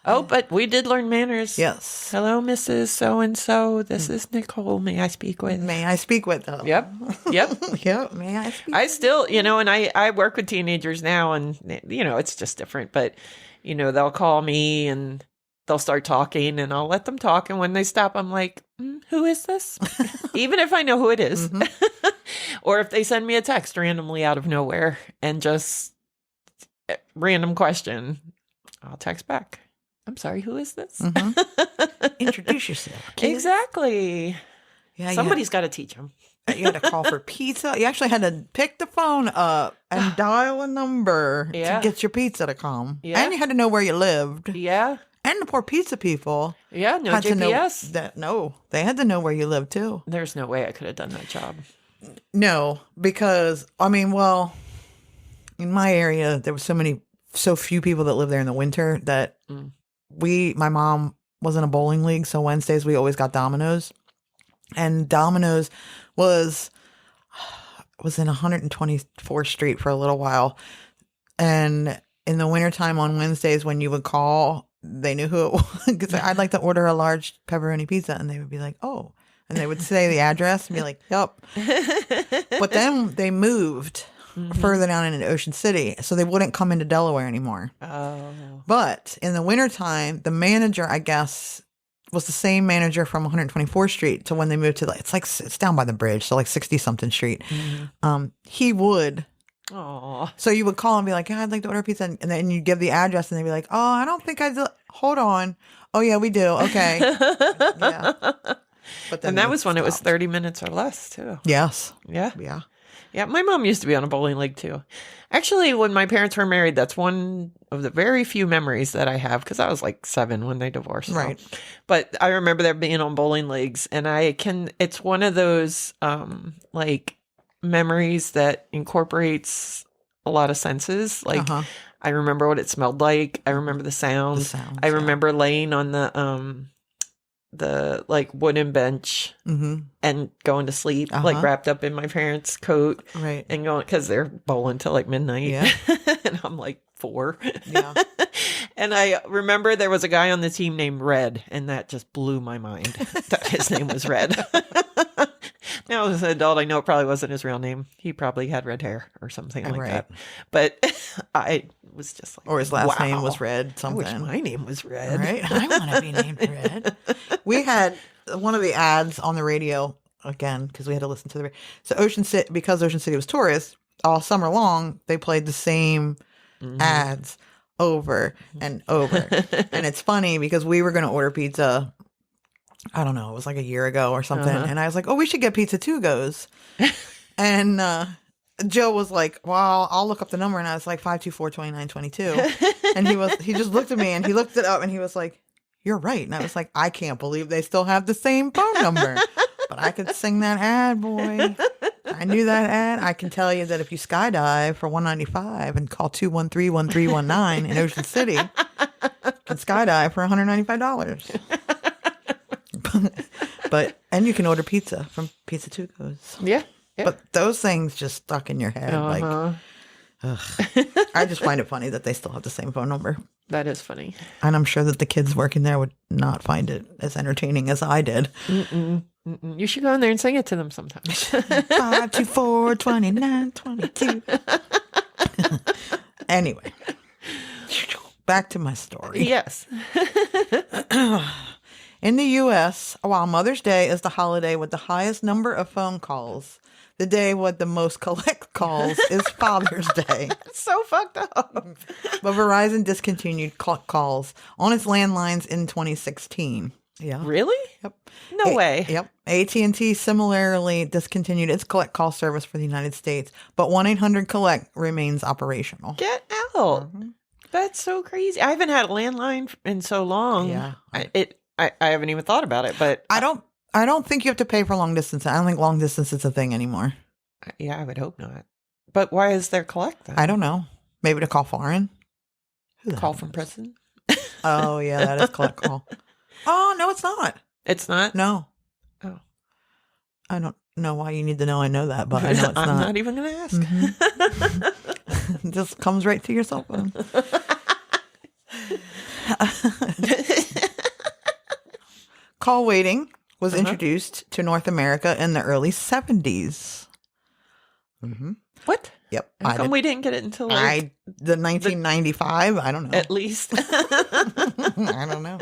Oh, but we did learn manners. yes. Hello, Mrs. So-and-so. This is Nicole. May I speak with? May I speak with them? Yep. Yep. May I speak? I still, and I work with teenagers now, and, it's just different. But, they'll call me and they'll start talking, and I'll let them talk. And when they stop, I'm like, who is this? Even if I know who it is. Or if they send me a text randomly out of nowhere and just random question, I'll text back. I'm sorry, who is this? Introduce yourself. Kid. Exactly. Yeah, Somebody's got to teach them. you had to call for pizza. You actually had to pick the phone up and dial a number Yeah. to get your pizza to come. Yeah. And you had to know where you lived. Yeah. And the poor pizza people Yeah. No had to know GPS. that. No, they had to know where you lived too. There's no way I could have done that job. No, because in my area there was so few people that lived there in the winter that my mom was in a bowling league, so Wednesdays we always got Domino's, and Domino's was in 124th Street for a little while, and in the wintertime on Wednesdays when you would call, they knew who it was because I'd like to order a large pepperoni pizza, and they would be like, "Oh." And they would say the address and be like, "Yep." But then they moved further down into Ocean City, so they wouldn't come into Delaware anymore. Oh. But in the wintertime, the manager, I guess, was the same manager from 124th Street to when they moved to, it's down by the bridge, so 60-something Street. He would. Oh. So you would call and be like, "Yeah, I'd like to order pizza." And then you give the address and they'd be like, "Oh, I don't think hold on. Oh, yeah, we do. Okay." Yeah. But then And that they was when it was stopped. 30 minutes or less, too. Yes. Yeah. Yeah. Yeah, my mom used to be on a bowling league too. Actually, when my parents were married, that's one of the very few memories that I have because I was like 7 when they divorced. Right. But I remember them being on bowling leagues, and it's one of those like memories that incorporates a lot of senses. Like I remember what it smelled like. I remember the sounds. I remember laying on the like wooden bench and going to sleep, like wrapped up in my parents' coat, right, and going because they're bowling till like midnight. Yeah. And I'm like 4. Yeah. And I remember there was a guy on the team named Red, and that just blew my mind that his name was Red. Now, as an adult, I know it probably wasn't his real name. He probably had red hair or something like that. But I was just like, or his last name was Red. Something. I wish my name was Red. Right? I want to be named Red. We had one of the ads on the radio again because we had to listen to the. So Ocean City, because Ocean City was tourist, all summer long they played the same ads over and over, and it's funny because we were going to order pizza. I don't know. It was like a year ago or something. And I was like, oh, we should get Pizza 2 Goes. And Joe was like, well, I'll look up the number. And I was like, 524-2922. And he just looked at me and he looked it up and he was like, you're right. And I was like, I can't believe they still have the same phone number. But I could sing that ad, boy. I knew that ad. I can tell you that if you skydive for $195 and call 213-1319 in Ocean City, you can skydive for $195. And you can order pizza from Pizza 2 Goes. Yeah. But those things just stuck in your head. Like, I just find it funny that they still have the same phone number. That is funny. And I'm sure that the kids working there would not find it as entertaining as I did. You should go in there and sing it to them sometimes. 524-2922. Anyway, back to my story. Yes. In the U.S., while Mother's Day is the holiday with the highest number of phone calls, the day with the most collect calls is Father's Day. It's so fucked up. But Verizon discontinued calls on its landlines in 2016. Yeah. Really? Yep. No way. Yep. AT&T similarly discontinued its collect call service for the United States, but 1-800-COLLECT remains operational. Get out. That's so crazy. I haven't had a landline in so long. Yeah. I haven't even thought about it, but I don't think you have to pay for long distance. I don't think long distance is a thing anymore. Yeah, I would hope not. But why is there collect then? I don't know. Maybe to call foreign. Call from prison? Oh, yeah, that is collect call. Oh, no, it's not. It's not? No. Oh. I don't know why you need to know I know that, but I know it's not. I'm not even going to ask. It just comes right to your cell phone. Call waiting was introduced to North America in the early 70s. What? Yep. How come we didn't get it until like the 1995? I don't know. At least. I don't know.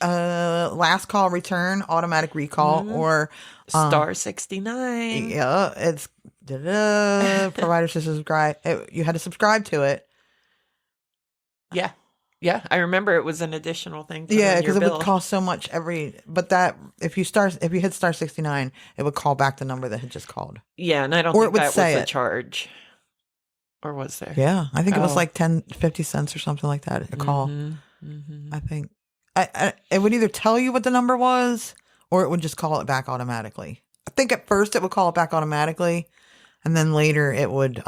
Last call return, automatic recall, or star 69. Yeah, it's providers to subscribe. You had to subscribe to it. Yeah. Yeah, I remember it was an additional thing. Yeah, because it would cost so much but that if you hit star 69, it would call back the number that had just called. Yeah, and I don't think that was a charge. Or was there? Yeah, I think it was like 50 cents or something like that a call. I think it would either tell you what the number was or it would just call it back automatically. I think at first it would call it back automatically, and then later it would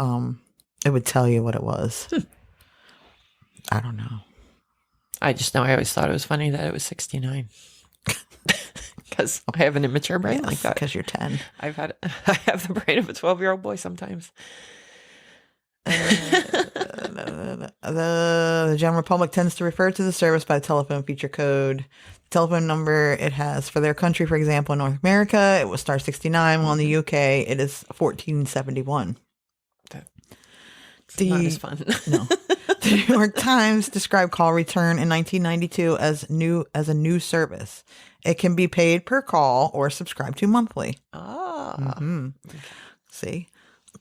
tell you what it was. I don't know. I just know I always thought it was funny that it was 69. Because I have an immature brain like that. Because you're 10. I have the brain of a 12-year-old boy sometimes. The general public tends to refer to the service by the telephone feature code. The telephone number it has for their country, for example, in North America, it was star 69, while in the UK, it is 1471. Not as fun. No. The New York Times described call return in 1992 as a new service. It can be paid per call or subscribed to monthly. See?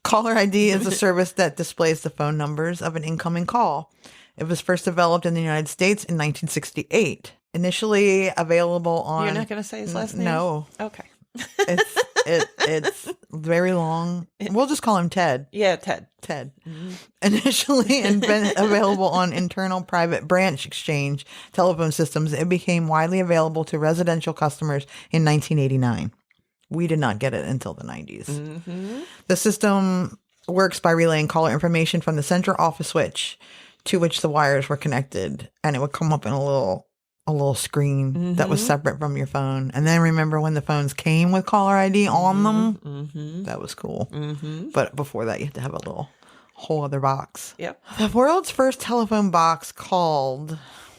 Caller ID is a service that displays the phone numbers of an incoming call. It was first developed in the United States in 1968. Initially available on... You're not going to say his last name? No. Okay. It's very long. We'll just call him Ted. Yeah, Ted. Ted. Initially and been available on internal private branch exchange telephone systems, it became widely available to residential customers in 1989. We did not get it until the 90s. Mm-hmm. The system works by relaying caller information from the central office switch to which the wires were connected, and it would come up in a little screen that was separate from your phone. And then remember when the phones came with caller ID on them? Mm-hmm. That was cool. Mm-hmm. But before that, you had to have a whole other box. Yep. The world's first telephone box called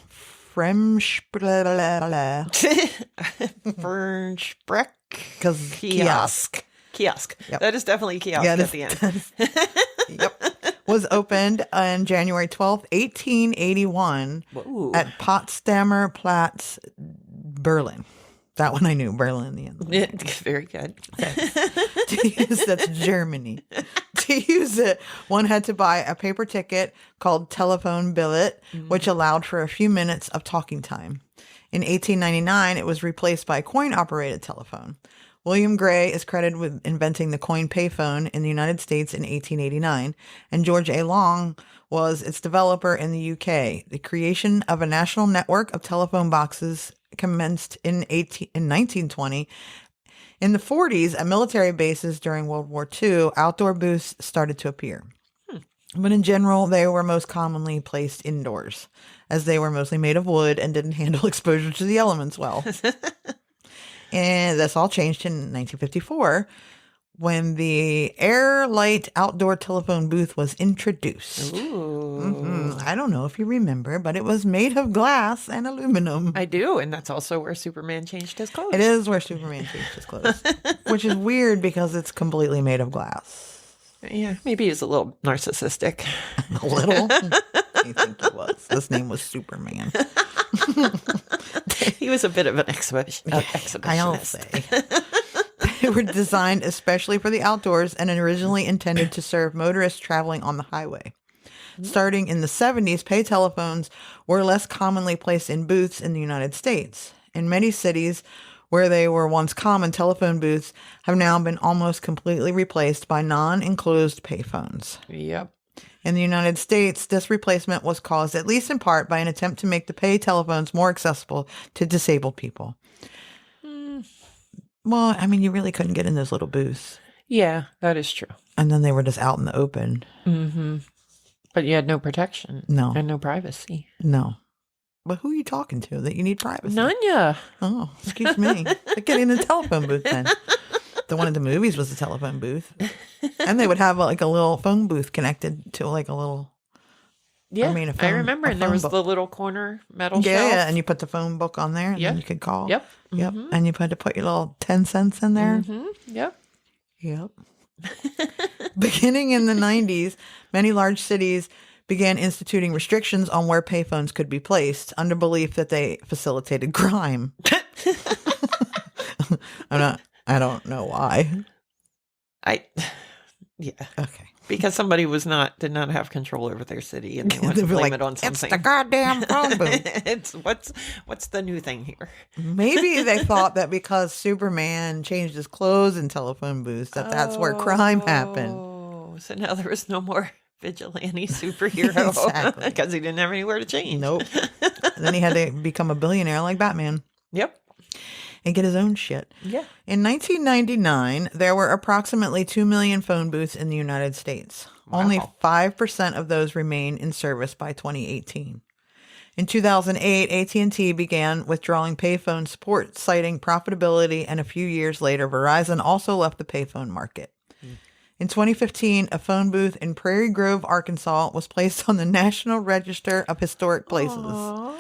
Fernspreck. Because Kiosk. Yep. That is definitely kiosk at the end. Yep. Was opened on January 12th, 1881 at Potsdamer Platz, Berlin. That one I knew, Berlin. Very good. That's Germany. To use it, one had to buy a paper ticket called telephone billet, which allowed for a few minutes of talking time. In 1899, it was replaced by a coin-operated telephone. William Gray is credited with inventing the coin payphone in the United States in 1889, and George A. Long was its developer in the UK. The creation of a national network of telephone boxes commenced in 1920. In the 40s, at military bases during World War II, outdoor booths started to appear. But in general, they were most commonly placed indoors, as they were mostly made of wood and didn't handle exposure to the elements well. And this all changed in 1954 when the Air Light outdoor telephone booth was introduced. Ooh. I don't know if you remember, but it was made of glass and aluminum. I do, and that's also where Superman changed his clothes. It is where Superman changed his clothes, which is weird because it's completely made of glass. Yeah, maybe he's a little narcissistic. A little? I think he was. His name was Superman. He was a bit of an exhibitionist. I'll say. They were designed especially for the outdoors and originally intended to serve motorists traveling on the highway. Starting in the 70s, pay telephones were less commonly placed in booths in the United States. In many cities where they were once common, telephone booths have now been almost completely replaced by non-enclosed payphones. Yep. In the United States, this replacement was caused, at least in part, by an attempt to make the pay telephones more accessible to disabled people. Well, I mean, you really couldn't get in those little booths. Yeah, that is true. And then they were just out in the open. Mm-hmm. But you had no protection. No. And no privacy. No. But who are you talking to that you need privacy? Nanya. Oh, excuse me. They're getting in the telephone booth then. The one at the movies was a telephone booth. And they would have like a little phone booth connected to like a little... Yeah, I remember. And there was book. the little corner metal shelf. Yeah, and you put the phone book on there and then you could call. Yep. Yep. And you had to put your little 10 cents in there. Mm-hmm. Yep. Yep. Beginning in the 90s, many large cities began instituting restrictions on where payphones could be placed under belief that they facilitated crime. I don't know why. Yeah. Okay. Because somebody did not have control over their city and they wanted to blame it on something. It's the goddamn phone booth. It's what's the new thing here? Maybe they thought that because Superman changed his clothes in telephone booths that's where crime happened. Oh, so now there was no more vigilante superhero Exactly. because he didn't have anywhere to change. Nope. And then he had to become a billionaire like Batman. Yep. And get his own shit. Yeah. In 1999, there were approximately 2 million phone booths in the United States. Wow. Only 5% of those remain in service by 2018. In 2008, AT&T began withdrawing payphone support, citing profitability, and a few years later, Verizon also left the payphone market. In 2015, a phone booth in Prairie Grove, Arkansas, was placed on the National Register of Historic Places. Aww.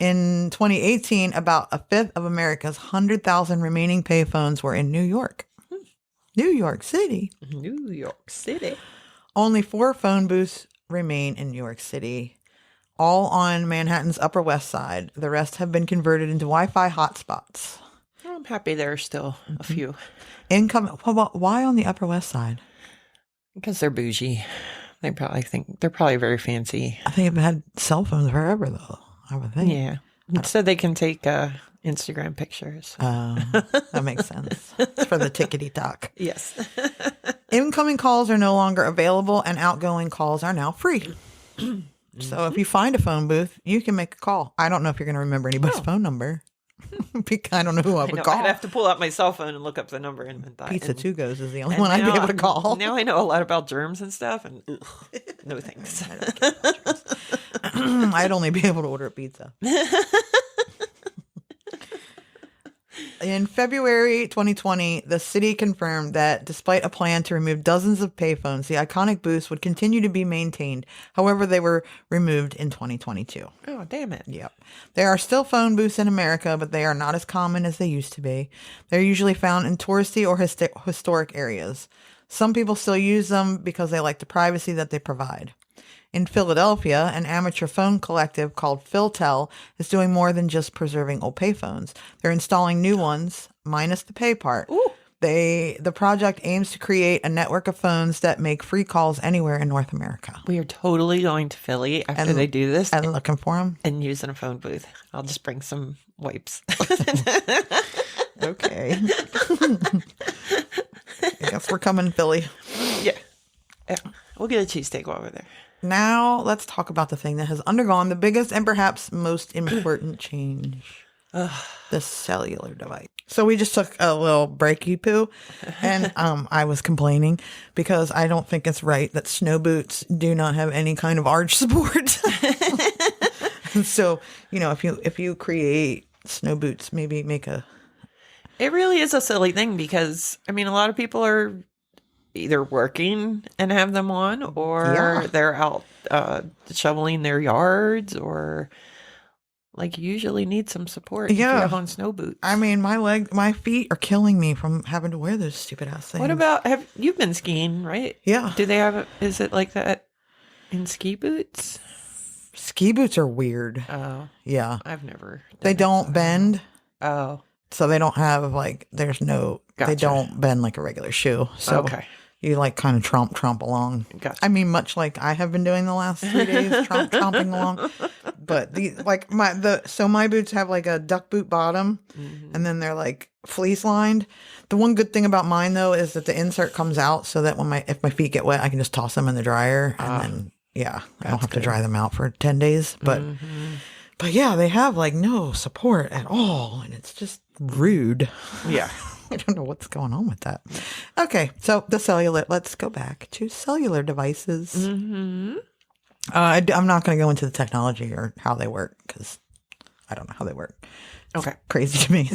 In 2018, about a fifth of America's 100,000 remaining payphones were in New York. New York City. New York City. Only 4 phone booths remain in New York City, all on Manhattan's Upper West Side. The rest have been converted into Wi-Fi hotspots. I'm happy there are still a few. Why on the Upper West Side? Because they're bougie. They're probably very fancy. I think they've had cell phones forever, though. I would think. Yeah. So they can take Instagram pictures. That makes sense. It's for the tickety talk. Yes. Incoming calls are no longer available and outgoing calls are now free. So if you find a phone booth, you can make a call. I don't know if you're going to remember anybody's phone number. I don't know who I would call. I'd have to pull out my cell phone and look up the number. And Pizza Two Goes is the only one I'd be able to call. Now I know a lot about germs and stuff, and no thanks. I don't care about germs. I'd only be able to order a pizza. In February 2020, the city confirmed that despite a plan to remove dozens of payphones, the iconic booths would continue to be maintained. However, they were removed in 2022. Oh, damn it. Yep. There are still phone booths in America, but they are not as common as they used to be. They're usually found in touristy or historic areas. Some people still use them because they like the privacy that they provide. In Philadelphia, an amateur phone collective called PhilTel is doing more than just preserving old payphones. They're installing new ones, minus the pay part. Ooh. The project aims to create a network of phones that make free calls anywhere in North America. We are totally going to Philly after they do this. And looking for them? And using a phone booth. I'll just bring some wipes. Okay. I guess we're coming, Philly. Yeah. We'll get a cheesesteak while we're there. Now, let's talk about the thing that has undergone the biggest and perhaps most important change. The cellular device. So we just took a little breaky poo, and I was complaining because I don't think it's right that snow boots do not have any kind of arch support. And so, if you create snow boots, maybe make a... It really is a silly thing because, a lot of people are either working and have them on, or they're out shoveling their yards, or usually need some support if you have on snow boots. My feet are killing me from having to wear those stupid ass things. What about, you've been skiing, right? Yeah. Do they have, is it like that in ski boots? Ski boots are weird. Oh. Yeah. I've never. They don't bend. Oh. So they don't have there's no, Gotcha. They don't bend like a regular shoe. So okay. You kind of tromp along. Gotcha. Much like I have been doing the last 3 days, tromping along. But my boots have a duck boot bottom, and then they're fleece lined. The one good thing about mine though is that the insert comes out so that if my feet get wet, I can just toss them in the dryer, and then I don't have to dry them out for 10 days. But but yeah, they have no support at all, and it's just rude. Yeah. I don't know what's going on with that. Okay, so let's go back to cellular devices. Mm-hmm. I'm not going to go into the technology or how they work because I don't know how they work. Okay. It's crazy to me.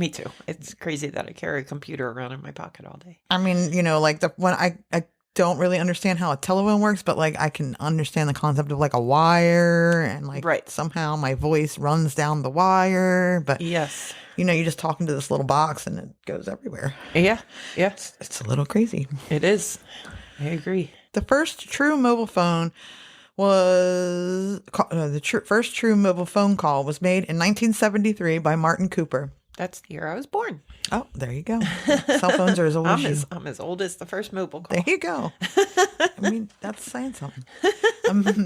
Me too. It's crazy that I carry a computer around in my pocket all day. When I don't really understand how a telephone works, but I can understand the concept of a wire and right. Somehow my voice runs down the wire. But yes. You just talk into this little box and it goes everywhere. Yeah. Yeah. It's a little crazy. It is. I agree. The first true mobile phone was first true mobile phone call was made in 1973 by Martin Cooper. That's the year I was born. Oh, there you go. Cell phones are as old as you. I'm as old as the first mobile call. There you go. That's saying something.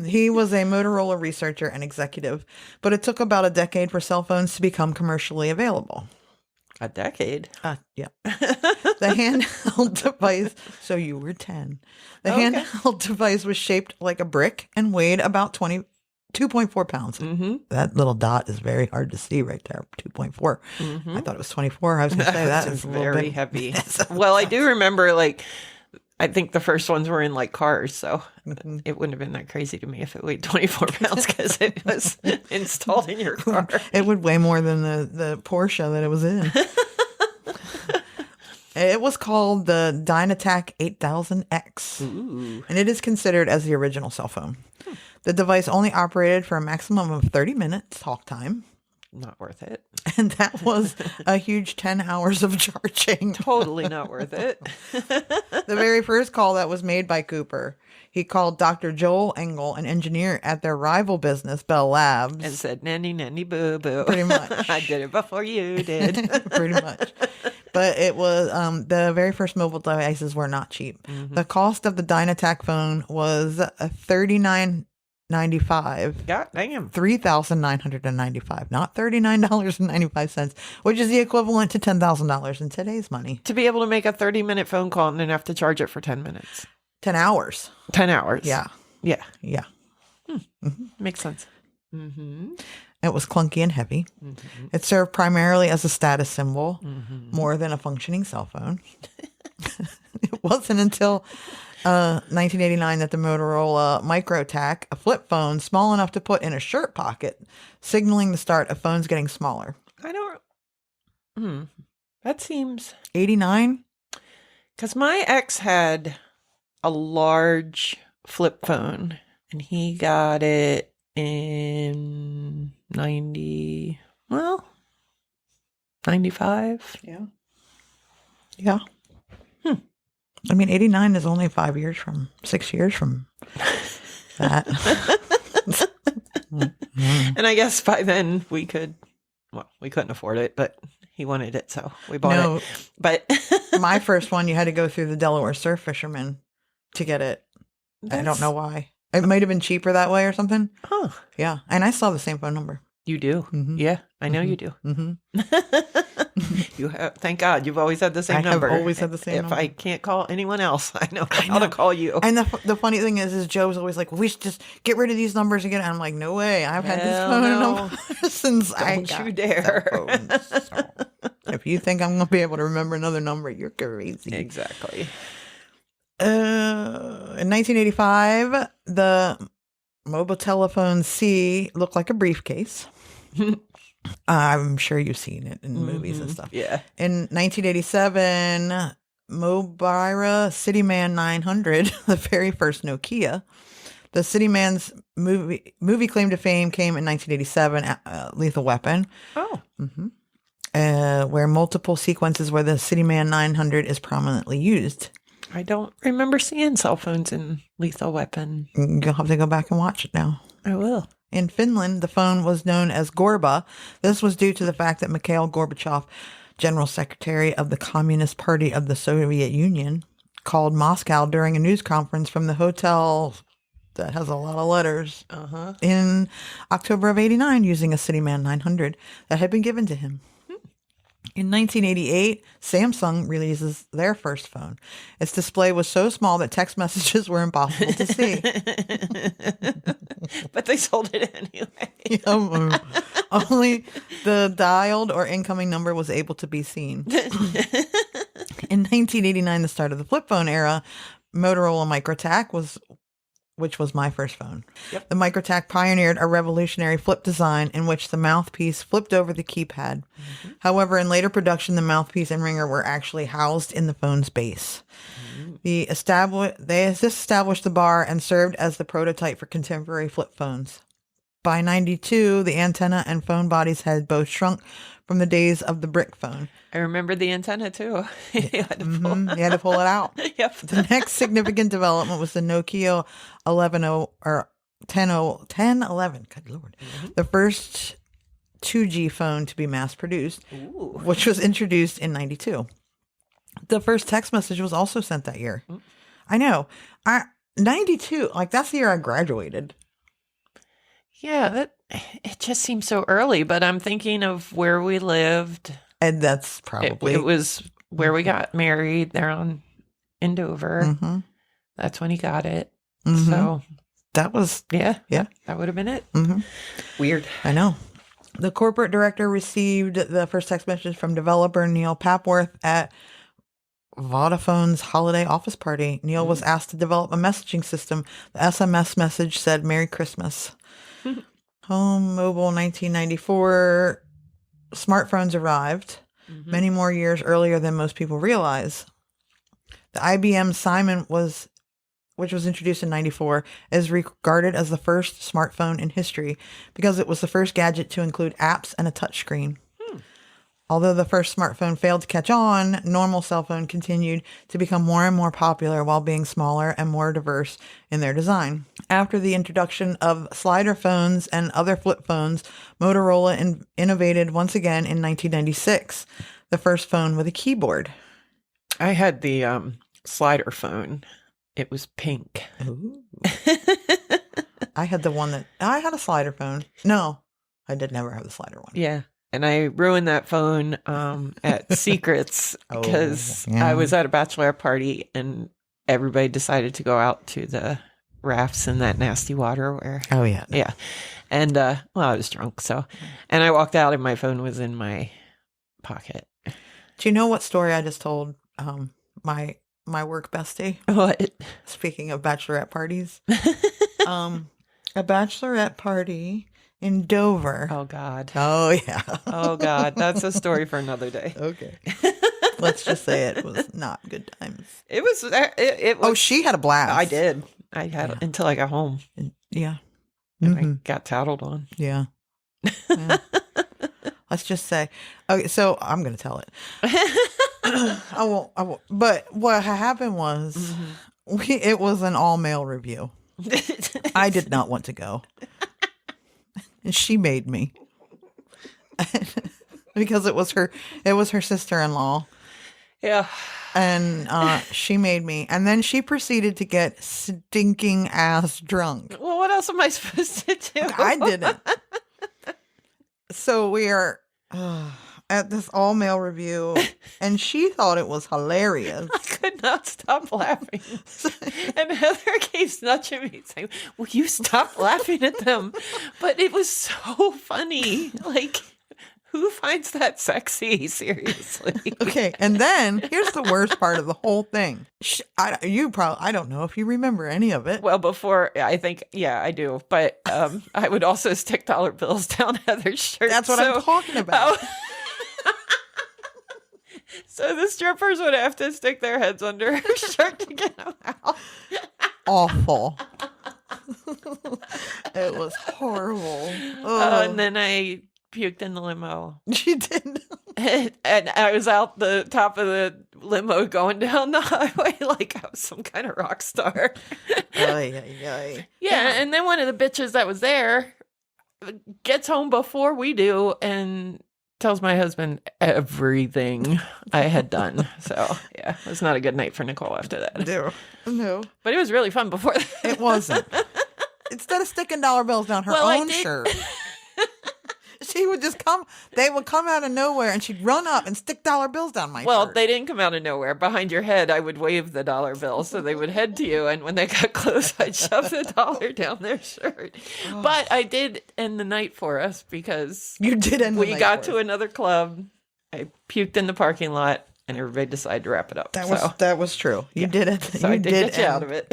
He was a Motorola researcher and executive, but it took about a decade for cell phones to become commercially available. A decade? Yeah. The handheld device, so you were 10. The handheld device was shaped like a brick and weighed about 2.4 pounds. Mm-hmm. That little dot is very hard to see right there. 2.4. Mm-hmm. I thought it was 24. I was going to say that is very heavy. Well, I do remember I think the first ones were in cars, so it wouldn't have been that crazy to me if it weighed 24 pounds because it was installed in your car. It would weigh more than the Porsche that it was in. It was called the Dynatac 8000X, and it is considered as the original cell phone. The device only operated for a maximum of 30 minutes talk time. Not worth it. And that was a huge 10 hours of charging. Totally not worth it. The very first call that was made by Cooper, he called Dr. Joel Engel, an engineer at their rival business, Bell Labs. And said, nanny, nanny, boo, boo. Pretty much. I did it before you did. Pretty much. But it was, the very first mobile devices were not cheap. Mm-hmm. The cost of the Dynatac phone was $39 $3,995. God damn. $3,995, not $39.95, which is the equivalent to $10,000 in today's money. To be able to make a 30-minute phone call and then have to charge it for 10 minutes. 10 hours. 10 hours. Yeah. Yeah. Yeah. Makes sense. Mm-hmm. It was clunky and heavy. Mm-hmm. It served primarily as a status symbol Mm-hmm. more than a functioning cell phone. It wasn't until 1989 that the Motorola MicroTac, a flip phone small enough to put in a shirt pocket, signaling the start of phones getting smaller. I don't... That seems... 89? Because my ex had a large flip phone, and he got it in 95. Yeah. Yeah. I mean, 89 is only 6 years from that. And I guess by then we couldn't afford it, but he wanted it, so we bought it. But my first one, you had to go through the Delaware Surf Fisherman to get it. I don't know why. It might have been cheaper that way or something. Huh. Yeah. And I still have the same phone number. You do? Mhm. Yeah, I know you do. You have. Thank God, you've always had the same number. I've always had the same if number. I can't call anyone else, I know how to call you. And the funny thing is Joe was always like, well, we should just get rid of these numbers again. And I'm like, no way. I've had this Hell phone no. number since I Don't got you dare. cell phones. So, if you think I'm going to be able to remember another number, you're crazy. Exactly. In 1985, the mobile telephone C looked like a briefcase. I'm sure you've seen it in movies and stuff. Yeah. In 1987, Mobira Cityman 900, the very first Nokia. The Cityman's movie claim to fame came in 1987, Lethal Weapon. Oh. Where multiple sequences where the Cityman 900 is prominently used. I don't remember seeing cell phones in Lethal Weapon. You'll have to go back and watch it now. I will. In Finland, the phone was known as Gorba. This was due to the fact that Mikhail Gorbachev, General Secretary of the Communist Party of the Soviet Union, called Moscow during a news conference from the hotel that has a lot of letters in October of 89 using a Cityman 900 that had been given to him. In 1988, Samsung releases their first phone. Its display was so small that text messages were impossible to see. But they sold it anyway. Only the dialed or incoming number was able to be seen. In 1989, the start of the flip phone era, Motorola MicroTac which was my first phone. Yep. The MicroTac pioneered a revolutionary flip design in which the mouthpiece flipped over the keypad. However, in later production, the mouthpiece and ringer were actually housed in the phone's base. They established the bar and served as the prototype for contemporary flip phones. By 92, the antenna and phone bodies had both shrunk from the days of the brick phone. I remember the antenna too. You had to pull. You had to pull it out. Yep. The next significant development was the Nokia 1011. Good Lord. The first 2G phone to be mass produced, which was introduced in 92. The first text message was also sent that year. I know. 92, like that's the year I graduated. Yeah, it just seems so early, but I'm thinking of where we lived. And that's probably... It was where we got married there in Dover. That's when he got it. So that was... Yeah, that would have been it. Weird. I know. The corporate director received the first text message from developer Neil Papworth at Vodafone's holiday office party. Neil was asked to develop a messaging system. The SMS message said, "Merry Christmas." Home Mobile 1994. Smartphones arrived many more years earlier than most people realize. The IBM Simon which was introduced in 94, is regarded as the first smartphone in history because it was the first gadget to include apps and a touchscreen. Although the first smartphone failed to catch on, normal cell phone continued to become more and more popular while being smaller and more diverse in their design. After the introduction of slider phones and other flip phones, Motorola innovated once again in 1996, the first phone with a keyboard. I had the slider phone. It was pink. I had the one that I had a slider phone. No, I did never have the slider one. Yeah. And I ruined that phone at Secrets because I was at a bachelorette party and everybody decided to go out to the rafts in that nasty water where. Oh, yeah. Yeah. And, well, I was drunk. So, and I walked out and my phone was in my pocket. Do you know what story I just told my work bestie? What? Speaking of bachelorette parties. A bachelorette party in Dover. Oh, God. Oh, yeah. Oh, God. That's a story for another day. Okay. Let's just say it was not good times. It was. Oh, she had a blast. I did. I had until I got home. Yeah. And I got tattled on. Yeah. Let's just say. Okay, so I'm going to tell it. I won't. But what happened was, it was an all-male review. I did not want to go. And she made me. Because it was her sister-in-law. Yeah. And she made me. And then she proceeded to get stinking ass drunk. Well, what else am I supposed to do? I didn't. So we are at this all-male review, and she thought it was hilarious. I could not stop laughing. And Heather keeps nudging me saying, will you stop laughing at them? But it was so funny. Like, who finds that sexy? Seriously. Okay, and then here's the worst part of the whole thing. I don't know if you remember any of it. Well, before, I think, yeah, I do. But I would also stick dollar bills down Heather's shirt. That's what I'm talking about. So the strippers would have to stick their heads under her shirt to get them out. Awful. It was horrible. And then I puked in the limo. She did. And I was out the top of the limo going down the highway like I was some kind of rock star. Yeah, and then one of the bitches that was there gets home before we do and tells my husband everything I had done. So, yeah, it was not a good night for Nicole after that. No. But it was really fun before that. It wasn't. Instead of sticking dollar bills down her own shirt, she would just come. They would come out of nowhere, and she'd run up and stick dollar bills down my shirt. Well, they didn't come out of nowhere. Behind your head, I would wave the dollar bill, so they would head to you. And when they got close, I'd shove the dollar down their shirt. Oh. But I did end the night for us because you did end the night. We got to another club. I puked in the parking lot, and everybody decided to wrap it up. That was true. You did it. So I did get you out of it.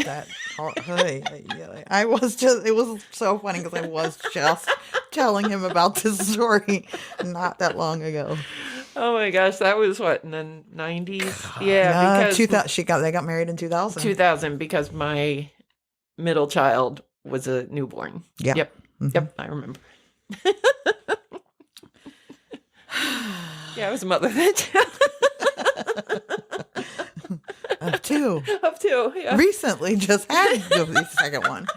I was just. It was so funny because I was just telling him about this story not that long ago. Oh my gosh, that was what, in the 90s? Yeah, because they got married in 2000. 2000 because my middle child was a newborn. Yeah. Yep. Mm-hmm. Yep, I remember. Yeah, I was a mother then too. Of two. Yeah. Recently just had the second one.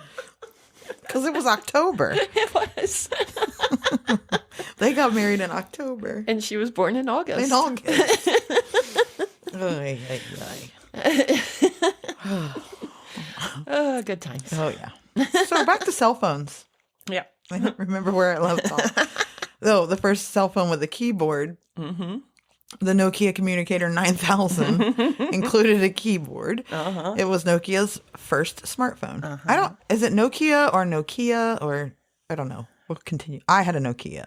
Because it was October. It was. They got married in October. And she was born in August. Oh, good times. Oh, yeah. So back to cell phones. Yeah. I don't remember where I left off. Though the first cell phone with a keyboard, the Nokia Communicator 9000, included a keyboard. It was Nokia's first smartphone. Is it Nokia or I don't know. We'll continue. I had a Nokia.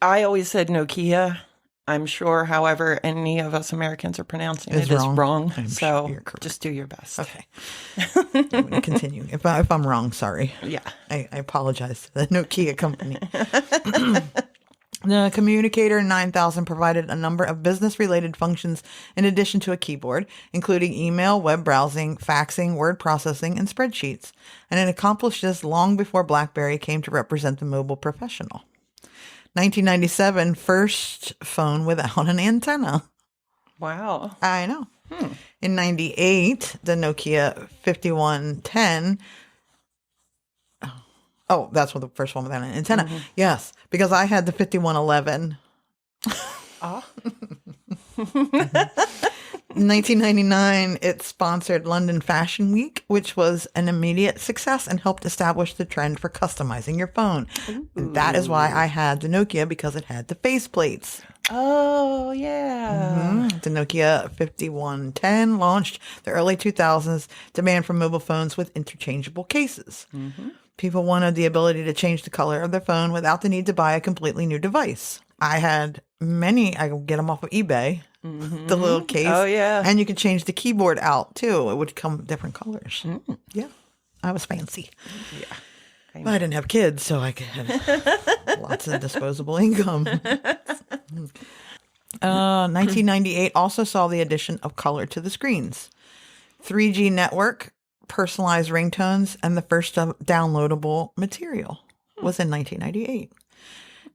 I always said Nokia. I'm sure, however, any of us Americans are pronouncing it is wrong. So just do your best. Okay. I'm going to continue. If I'm wrong, sorry. Yeah. I apologize to the Nokia company. The Communicator 9000 provided a number of business-related functions in addition to a keyboard, including email, web browsing, faxing, word processing, and spreadsheets. And it accomplished this long before BlackBerry came to represent the mobile professional. 1997, first phone without an antenna. Wow. I know. In 98, the Nokia 5110. Oh, that's what the first one without an antenna. Yes, because I had the 5111. In 1999, it sponsored London Fashion Week, which was an immediate success and helped establish the trend for customizing your phone. And that is why I had the Nokia, because it had the faceplates. Oh, yeah. The Nokia 5110 launched the early 2000s, demand for mobile phones with interchangeable cases. People wanted the ability to change the color of their phone without the need to buy a completely new device. I had many, I could get them off of eBay, the little case. Oh, yeah. And you could change the keyboard out, too. It would come different colors. Yeah. I was fancy. Yeah. But I didn't have kids, so I could have lots of disposable income. 1998 also saw the addition of color to the screens. 3G network, personalized ringtones, and the first downloadable material was in 1998.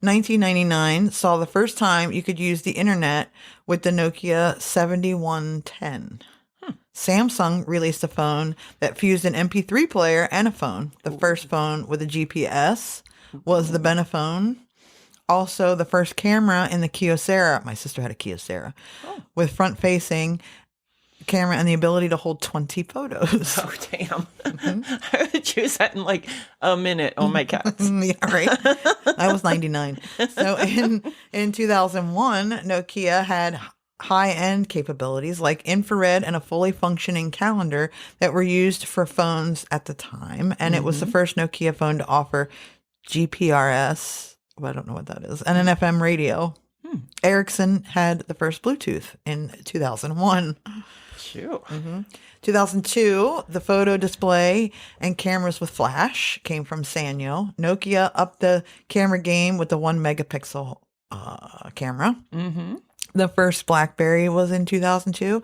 1999 saw the first time you could use the internet with the Nokia 7110. Samsung released a phone that fused an MP3 player and a phone. The first phone with a GPS was the Benephone. Also, the first camera in the Kyocera. My sister had a Kyocera with front-facing camera and the ability to hold 20 photos. Oh, damn. I would choose that in like a minute. Oh, my God. Yeah, right. I was 99. So in 2001, Nokia had high-end capabilities like infrared and a fully functioning calendar that were used for phones at the time. And it was the first Nokia phone to offer GPRS, well, I don't know what that is, and an FM radio. Ericsson had the first Bluetooth in 2001. Shoot. 2002, the photo display and cameras with flash came from Sanyo. Nokia upped the camera game with the 1 megapixel camera. The first BlackBerry was in 2002,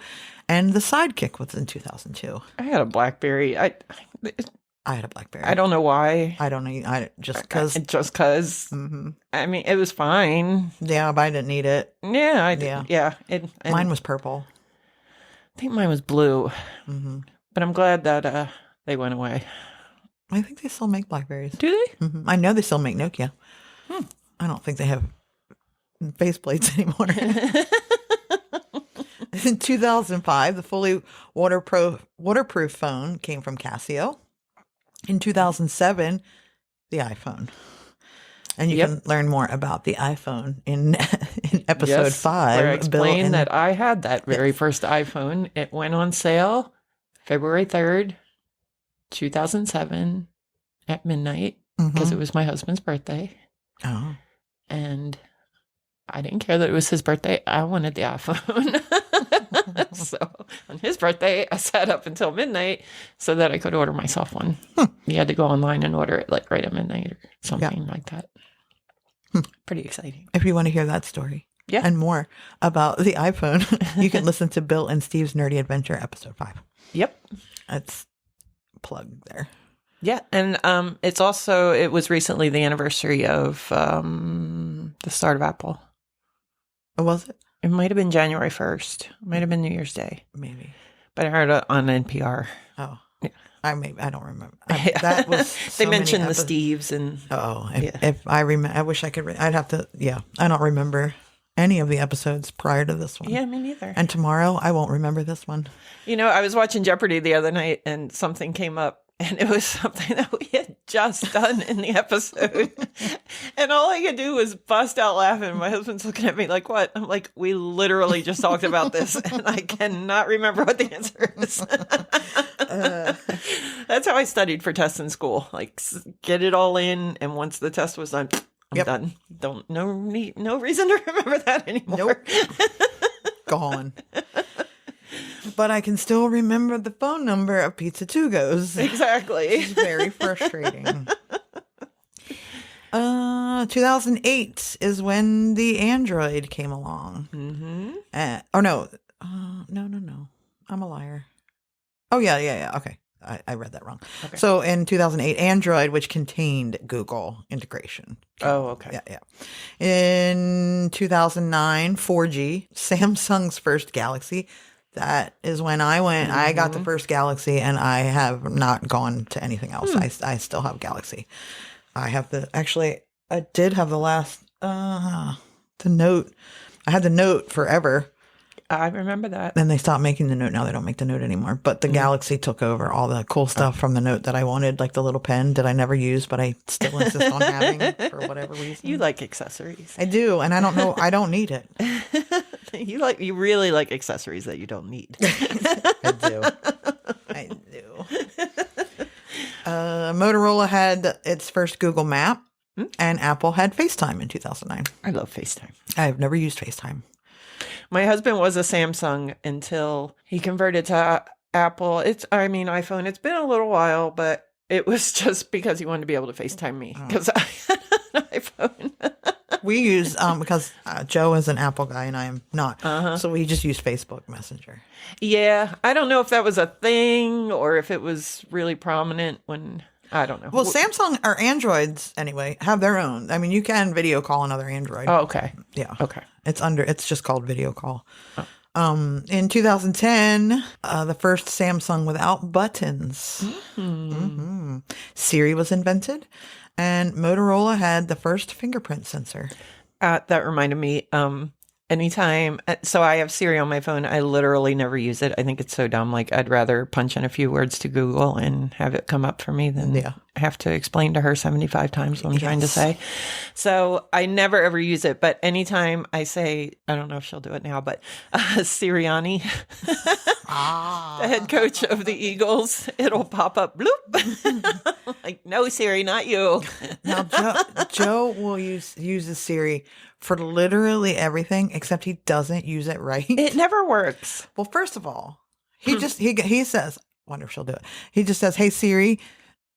and the Sidekick was in 2002. I had a BlackBerry. I had a BlackBerry. I don't know why. I don't know. Just because. Just because. I mean, it was fine. Yeah, but I didn't need it. Yeah, I did. Yeah. Mine was purple. I think mine was blue. But I'm glad that they went away. I think they still make BlackBerries. Do they? I know they still make Nokia. I don't think they have faceplates anymore. In 2005, the fully waterproof phone came from Casio. In 2007, the iPhone. And you can learn more about the iPhone in episode 5. Where I explained that I had that very first iPhone. It went on sale February 3rd, 2007 at midnight because it was my husband's birthday. Oh. And I didn't care that it was his birthday. I wanted the iPhone. So on his birthday, I sat up until midnight so that I could order myself one. You had to go online and order it like right at midnight or something like that. Pretty exciting. If you want to hear that story and more about the iPhone, you can listen to Bill and Steve's Nerdy Adventure, episode 5. Yep. That's plugged there. Yeah. And it was recently the anniversary of the start of Apple. Oh, was it? It might have been January 1st. It might have been New Year's Day. Maybe. But I heard it on NPR. Oh. Yeah. I don't remember. That was so they mentioned many the Steves and if I remember, I wish I could. I'd have to. Yeah, I don't remember any of the episodes prior to this one. Yeah, me neither. And tomorrow, I won't remember this one. You know, I was watching Jeopardy the other night, and something came up, and it was something that we had just done in the episode, and all I could do was bust out laughing. My husband's looking at me like, "What?" I'm like, "We literally just talked about this, and I cannot remember what the answer is." That's how I studied for tests in school. Like, get it all in, and once the test was done, I'm done. No reason to remember that anymore. Nope. Gone. But I can still remember the phone number of Pizza Tugos. Exactly. It's very frustrating. 2008 is when the Android came along. No. I'm a liar. Oh, yeah. Okay. I read that wrong. Okay. So in 2008, Android, which contained Google integration. Oh, okay. Yeah. In 2009, 4G, Samsung's first Galaxy. That is when I went. I got the first Galaxy, and I have not gone to anything else. I still have Galaxy. I have I did have the last, the Note. I had the Note forever. I remember that. Then they stopped making the Note. Now they don't make the Note anymore. But the Galaxy took over all the cool stuff from the Note that I wanted, like the little pen that I never used, but I still insist on having for whatever reason. You like accessories. I do, and I don't know. I don't need it. You really like accessories that you don't need. I do. I do. Motorola had its first Google Map, and Apple had FaceTime in 2009. I love FaceTime. I've never used FaceTime. My husband was a Samsung until he converted to Apple. iPhone. It's been a little while, but it was just because he wanted to be able to FaceTime me because I had an iPhone. We use, because Joe is an Apple guy and I am not. So we just use Facebook Messenger. Yeah. I don't know if that was a thing or if it was really prominent when, I don't know. Well, Samsung or Androids, anyway, have their own. I mean, you can video call another Android. Oh, okay. Yeah. Okay. It's just called video call. In 2010, the first Samsung without buttons. Siri was invented, and Motorola had the first fingerprint sensor. That reminded me, anytime, so I have Siri on my phone. I literally never use it. I think it's so dumb. Like, I'd rather punch in a few words to Google and have it come up for me than have to explain to her 75 times what I'm trying to say. So I never ever use it. But anytime I say, I don't know if she'll do it now, but Sirianni, the head coach of the Eagles, it'll pop up, bloop. Like, no, Siri, not you. Now, Joe will uses Siri for literally everything, except he doesn't use it right. It never works. Well, first of all, he says, wonder if she'll do it. He just says, "Hey Siri,"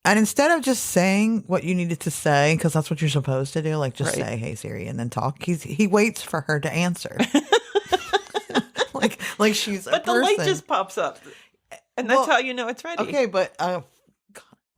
and instead of just saying what you needed to say, because that's what you're supposed to do, like just say, "Hey Siri," and then talk. He waits for her to answer, like she's a person. But the light just pops up, and that's how you know it's ready. Okay, but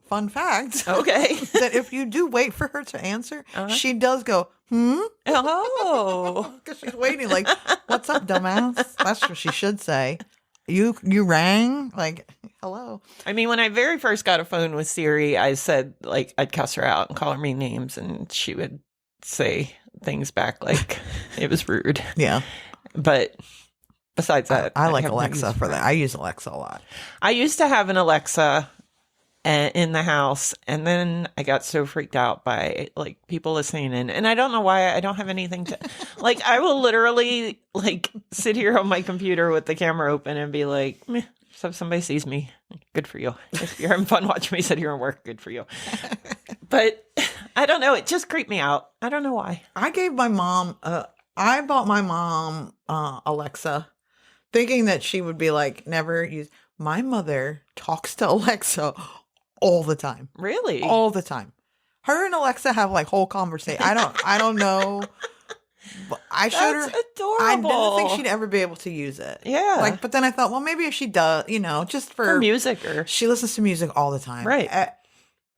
fun fact. Okay. That if you do wait for her to answer, she does go, Oh. Because she's waiting, like, what's up, dumbass? That's what she should say. You rang? Like, hello. I mean, when I very first got a phone with Siri, I said, like, I'd cuss her out and call her mean names, and she would say things back like it was rude. Yeah. But besides that, I like have no Alexa use for that. I use Alexa a lot. I used to have an Alexa in the house, and then I got so freaked out by like people listening in, and I don't know why. I don't have anything to like. I will literally like sit here on my computer with the camera open and be like, meh, so if somebody sees me, good for you. If you're having fun watching me sit here and work, good for you. But I don't know, it just creeped me out. I don't know why. I gave my mom I bought my mom Alexa thinking that she would be like, never use. My mother talks to Alexa all the time. Really? All the time. Her and Alexa have like whole conversation. I don't know. But I showed her. Adorable. I didn't think she'd ever be able to use it. Yeah. Like, but then I thought, well, maybe if she does, just for music or she listens to music all the time. Right.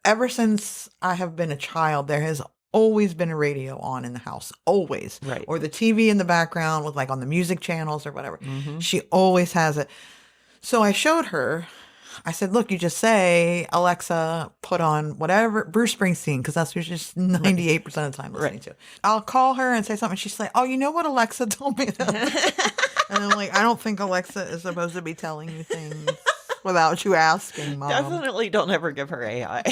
Ever since I have been a child, there has always been a radio on in the house. Always. Right. Or the TV in the background with like on the music channels or whatever. Mm-hmm. She always has it. So I showed her. I said, look, you just say, Alexa, put on whatever, Bruce Springsteen, because that's what she's 98% of the time listening to. I'll call her and say something. She's like, oh, you know what Alexa told me? And I'm like, I don't think Alexa is supposed to be telling you things without you asking, Mom. Definitely don't ever give her AI.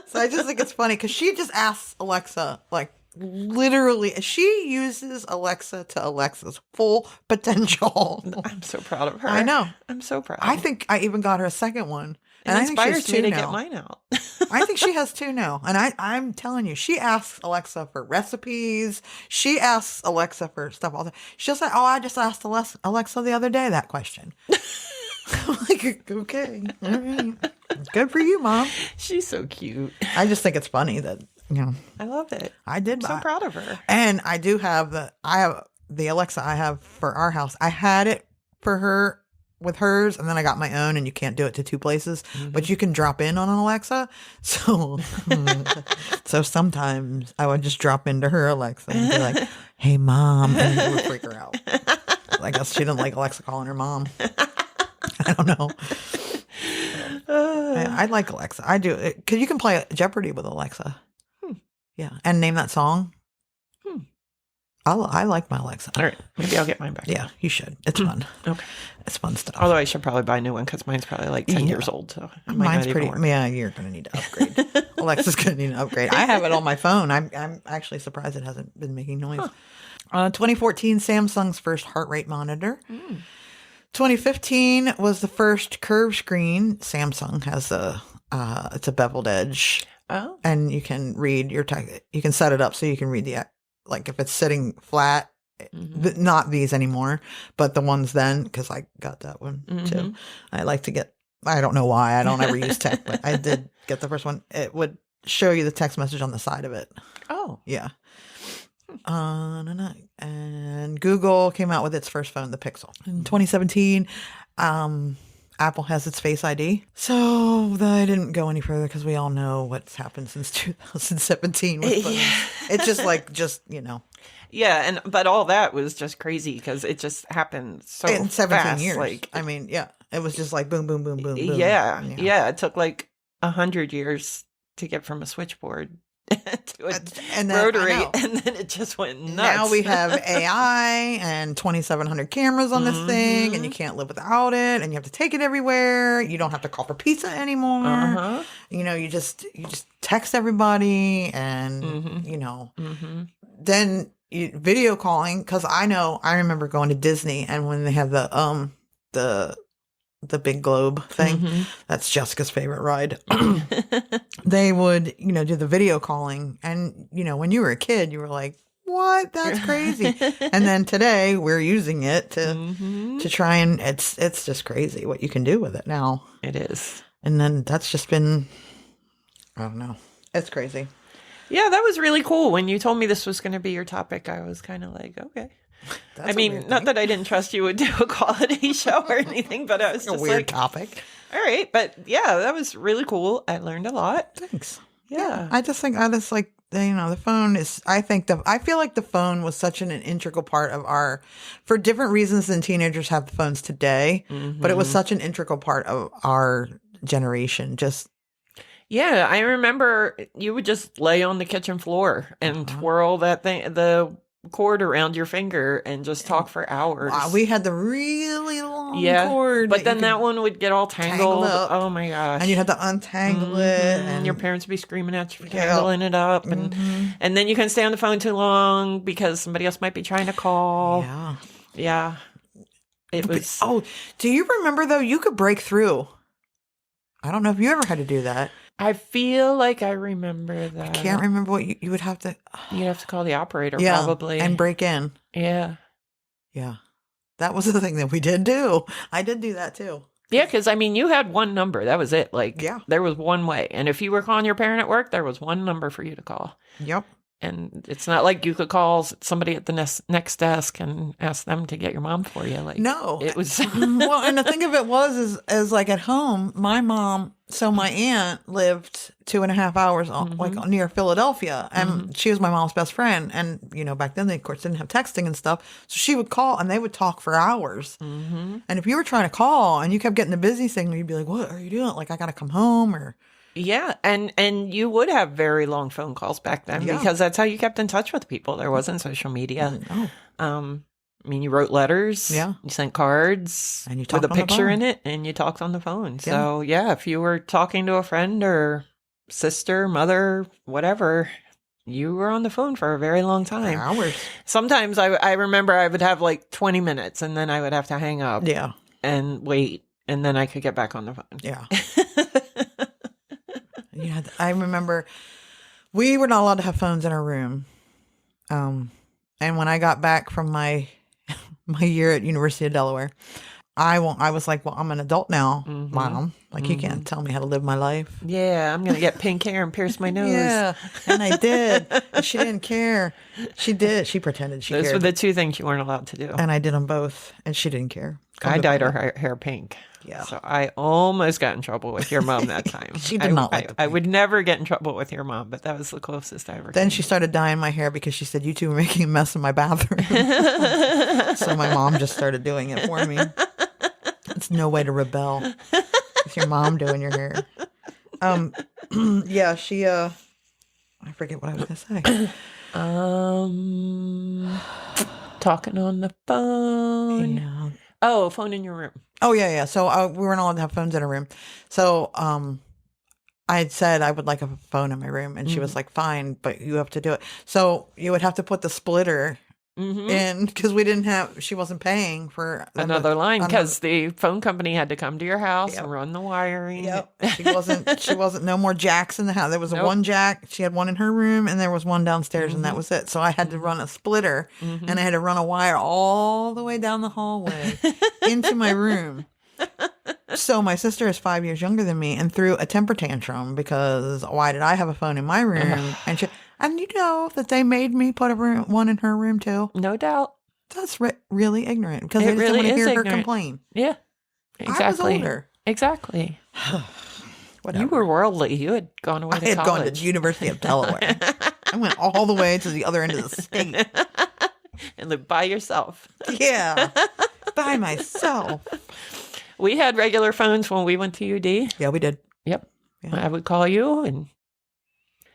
So I just think it's funny because she just asks Alexa, like, literally, she uses Alexa to Alexa's full potential. I'm so proud of her. I know. I'm so proud. I think I even got her a second one. And I think she has inspires me two to now. get mine out. I think she has two now. And I'm telling you, she asks Alexa for recipes. She asks Alexa for stuff all the time. She'll say, oh, I just asked Alexa the other day that question. I'm like, okay. All right. Good for you, Mom. She's so cute. I just think it's funny that, I love it. I did. I'm so proud of her. And I do have the Alexa I have for our house. I had it for her with hers, and then I got my own, and you can't do it to two places, but you can drop in on an Alexa. So, so sometimes I would just drop into her Alexa and be like, hey, Mom, and it would freak her out. I guess she didn't like Alexa calling her mom. I don't know. I like Alexa. I do. Because you can play Jeopardy with Alexa. Yeah. And name that song. I like my Alexa. All right. Maybe I'll get mine back. Yeah, you should. It's fun. Okay. It's fun stuff. Although I should probably buy a new one because mine's probably like 10 years old. So it might Mine's not pretty. even work. Yeah, you're going to need to upgrade. Alexa's going to need an upgrade. I have it on my phone. I'm actually surprised it hasn't been making noise. 2014, Samsung's first heart rate monitor. 2015 was the first curved screen. Samsung has it's a beveled edge. Oh. And you can read your text. You can set it up so you can read like if it's sitting flat, not these anymore, but the ones then, because I got that one too. I like to get, I don't know why, I don't ever use text, but I did get the first one. It would show you the text message on the side of it. Oh. Yeah. And Google came out with its first phone, the Pixel. In 2017, Apple has its Face ID. So I didn't go any further because we all know what's happened since 2017 with phones. It's just, Yeah, but all that was just crazy because it just happened so in 17 fast. years. Like, I mean, yeah, it was just like boom, boom, boom, boom, boom. Yeah. It took like 100 years to get from a switchboard to a rotary, and then it just went nuts. Now we have AI and 2,700 cameras on this thing, and you can't live without it, and you have to take it everywhere. You don't have to call for pizza anymore. You just text everybody, and then video calling. Because I remember going to Disney, and when they have the big globe thing, that's Jessica's favorite ride. They would, do the video calling. And, when you were a kid, you were like, what? That's crazy. And then today we're using it to try and it's just crazy what you can do with it now. It is. And then that's just been, I don't know. It's crazy. Yeah, that was really cool. When you told me this was going to be your topic, I was kind of like, okay. That's I mean, not that I didn't trust you would do a quality show or anything, but I was just a weird like, topic. All right, but yeah, that was really cool. I learned a lot. Thanks. Yeah. I just think the phone is, I feel like the phone was such an integral part of for different reasons than teenagers have the phones today, but it was such an integral part of our generation. Yeah, I remember you would just lay on the kitchen floor and twirl the cord around your finger and just talk for hours. Wow, we had the really long cord. But then that one would get all tangled. up. Oh my gosh. And you'd have to untangle it. And your parents would be screaming at you for tangling it up. And then you couldn't stay on the phone too long because somebody else might be trying to call. Yeah. It was. Oh, do you remember though, you could break through? I don't know if you ever had to do that. I feel like I remember that. I can't remember what you would have to. You'd have to call the operator probably. And break in. Yeah. Yeah. That was the thing that we did do. I did do that too. Yeah, because I mean, you had one number. That was it. Like, there was one way. And if you were calling your parent at work, there was one number for you to call. Yep. And it's not like you could call somebody at the next desk and ask them to get your mom for you. Like, no, it was. Well, and the thing of it is like at home, my mom. So my aunt lived 2.5 hours like near Philadelphia, and she was my mom's best friend. And back then they of course didn't have texting and stuff, so she would call and they would talk for hours. And if you were trying to call and you kept getting the busy signal, you'd be like, "What are you doing? Like, I got to come home or." Yeah, and you would have very long phone calls back then because that's how you kept in touch with people. There wasn't social media. I mean, you wrote letters. Yeah, you sent cards and you with a picture in it, and you talked on the phone. So if you were talking to a friend or sister, mother, whatever, you were on the phone for a very long time. Hours. Sometimes I remember I would have like 20 minutes, and then I would have to hang up. Yeah, and wait, and then I could get back on the phone. Yeah. Yeah, I remember we were not allowed to have phones in our room. And when I got back from my year at University of Delaware, I was like, well, I'm an adult now, Mom. Like, you can't tell me how to live my life. Yeah, I'm going to get pink hair and pierce my nose. Yeah, and I did. And she didn't care. She did. She pretended she cared. Those were the two things you weren't allowed to do. And I did them both, and she didn't care. I dyed her hair pink. Yeah. So I almost got in trouble with your mom that time. She did not like I would never get in trouble with your mom, but that was the closest I ever Then came. she started dyeing my hair because she said, you two were making a mess in my bathroom. So my mom just started doing it for me. It's no way to rebel with your mom doing your hair. Yeah, she, I forget what I was going to say. Talking on the phone. Yeah. Oh, phone in your room. Oh, yeah. So we weren't allowed to have phones in a room. So I had said I would like a phone in my room, and she was like, fine, but you have to do it. So you would have to put the splitter in, because she wasn't paying for Another line, because the phone company had to come to your house and run the wiring. Yep. She wasn't, no more jacks in the house. There was Nope. one jack. She had one in her room, and there was one downstairs, and that was it. So I had to run a splitter, and I had to run a wire all the way down the hallway into my room. So my sister is 5 years younger than me, and threw a temper tantrum because why did I have a phone in my room? And you know that they made me put one in her room too. No doubt. That's really ignorant, because It they just really don't want to is hear ignorant. her complain. Yeah. Exactly. I was older. Exactly. Whatever. You were worldly. You had gone away to I had college. gone to the University of Delaware. I went all the way to the other end of the state. And lived by yourself. Yeah. By myself. We had regular phones when we went to UD. Yeah, we did. Yep. Yeah. I would call you and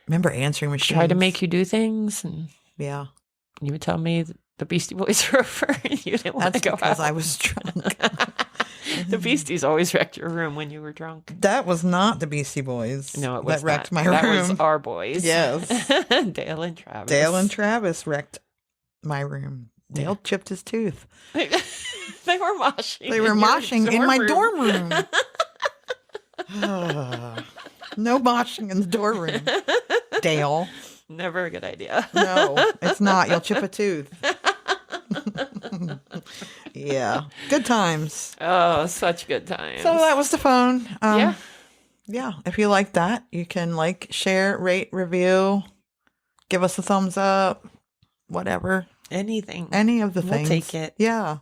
Remember answering machines? try to make you do things. And Yeah. you would tell me the Beastie Boys were over and you didn't want That's to go because out. I was drunk. The Beasties always wrecked your room when you were drunk. That was not the Beastie Boys. No, it was that wrecked not. my That room. was our boys. Yes. Dale and Travis. Dale and Travis wrecked my room. Dale chipped his tooth. They were moshing. They were in your moshing in my dorm room. No moshing in the dorm room. Dale. Never a good idea. No, it's not. You'll chip a tooth. Yeah. Good times. Oh, such good times. So that was the phone. Yeah. Yeah. If you like that, you can share, rate, review, give us a thumbs up, whatever. Anything. Any of the We'll things. take it. Yeah.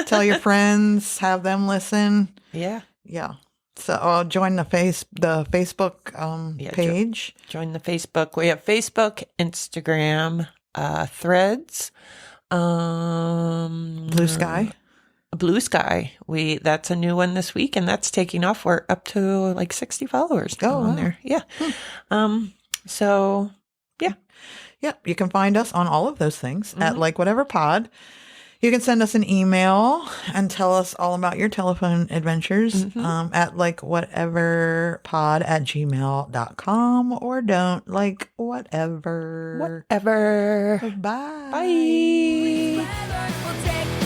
Tell your friends, have them listen. Yeah. Yeah. So join the Facebook page. Join the Facebook. We have Facebook, Instagram, Threads, Blue Sky. Blue Sky. That's a new one this week, and that's taking off. We're up to 60 followers on wow. there. Yeah. So yeah. Yep. You can find us on all of those things at Whatever Pod. You can send us an email and tell us all about your telephone adventures at whateverpod@gmail.com, or don't whatever. Whatever. Bye. Bye. Whatever will take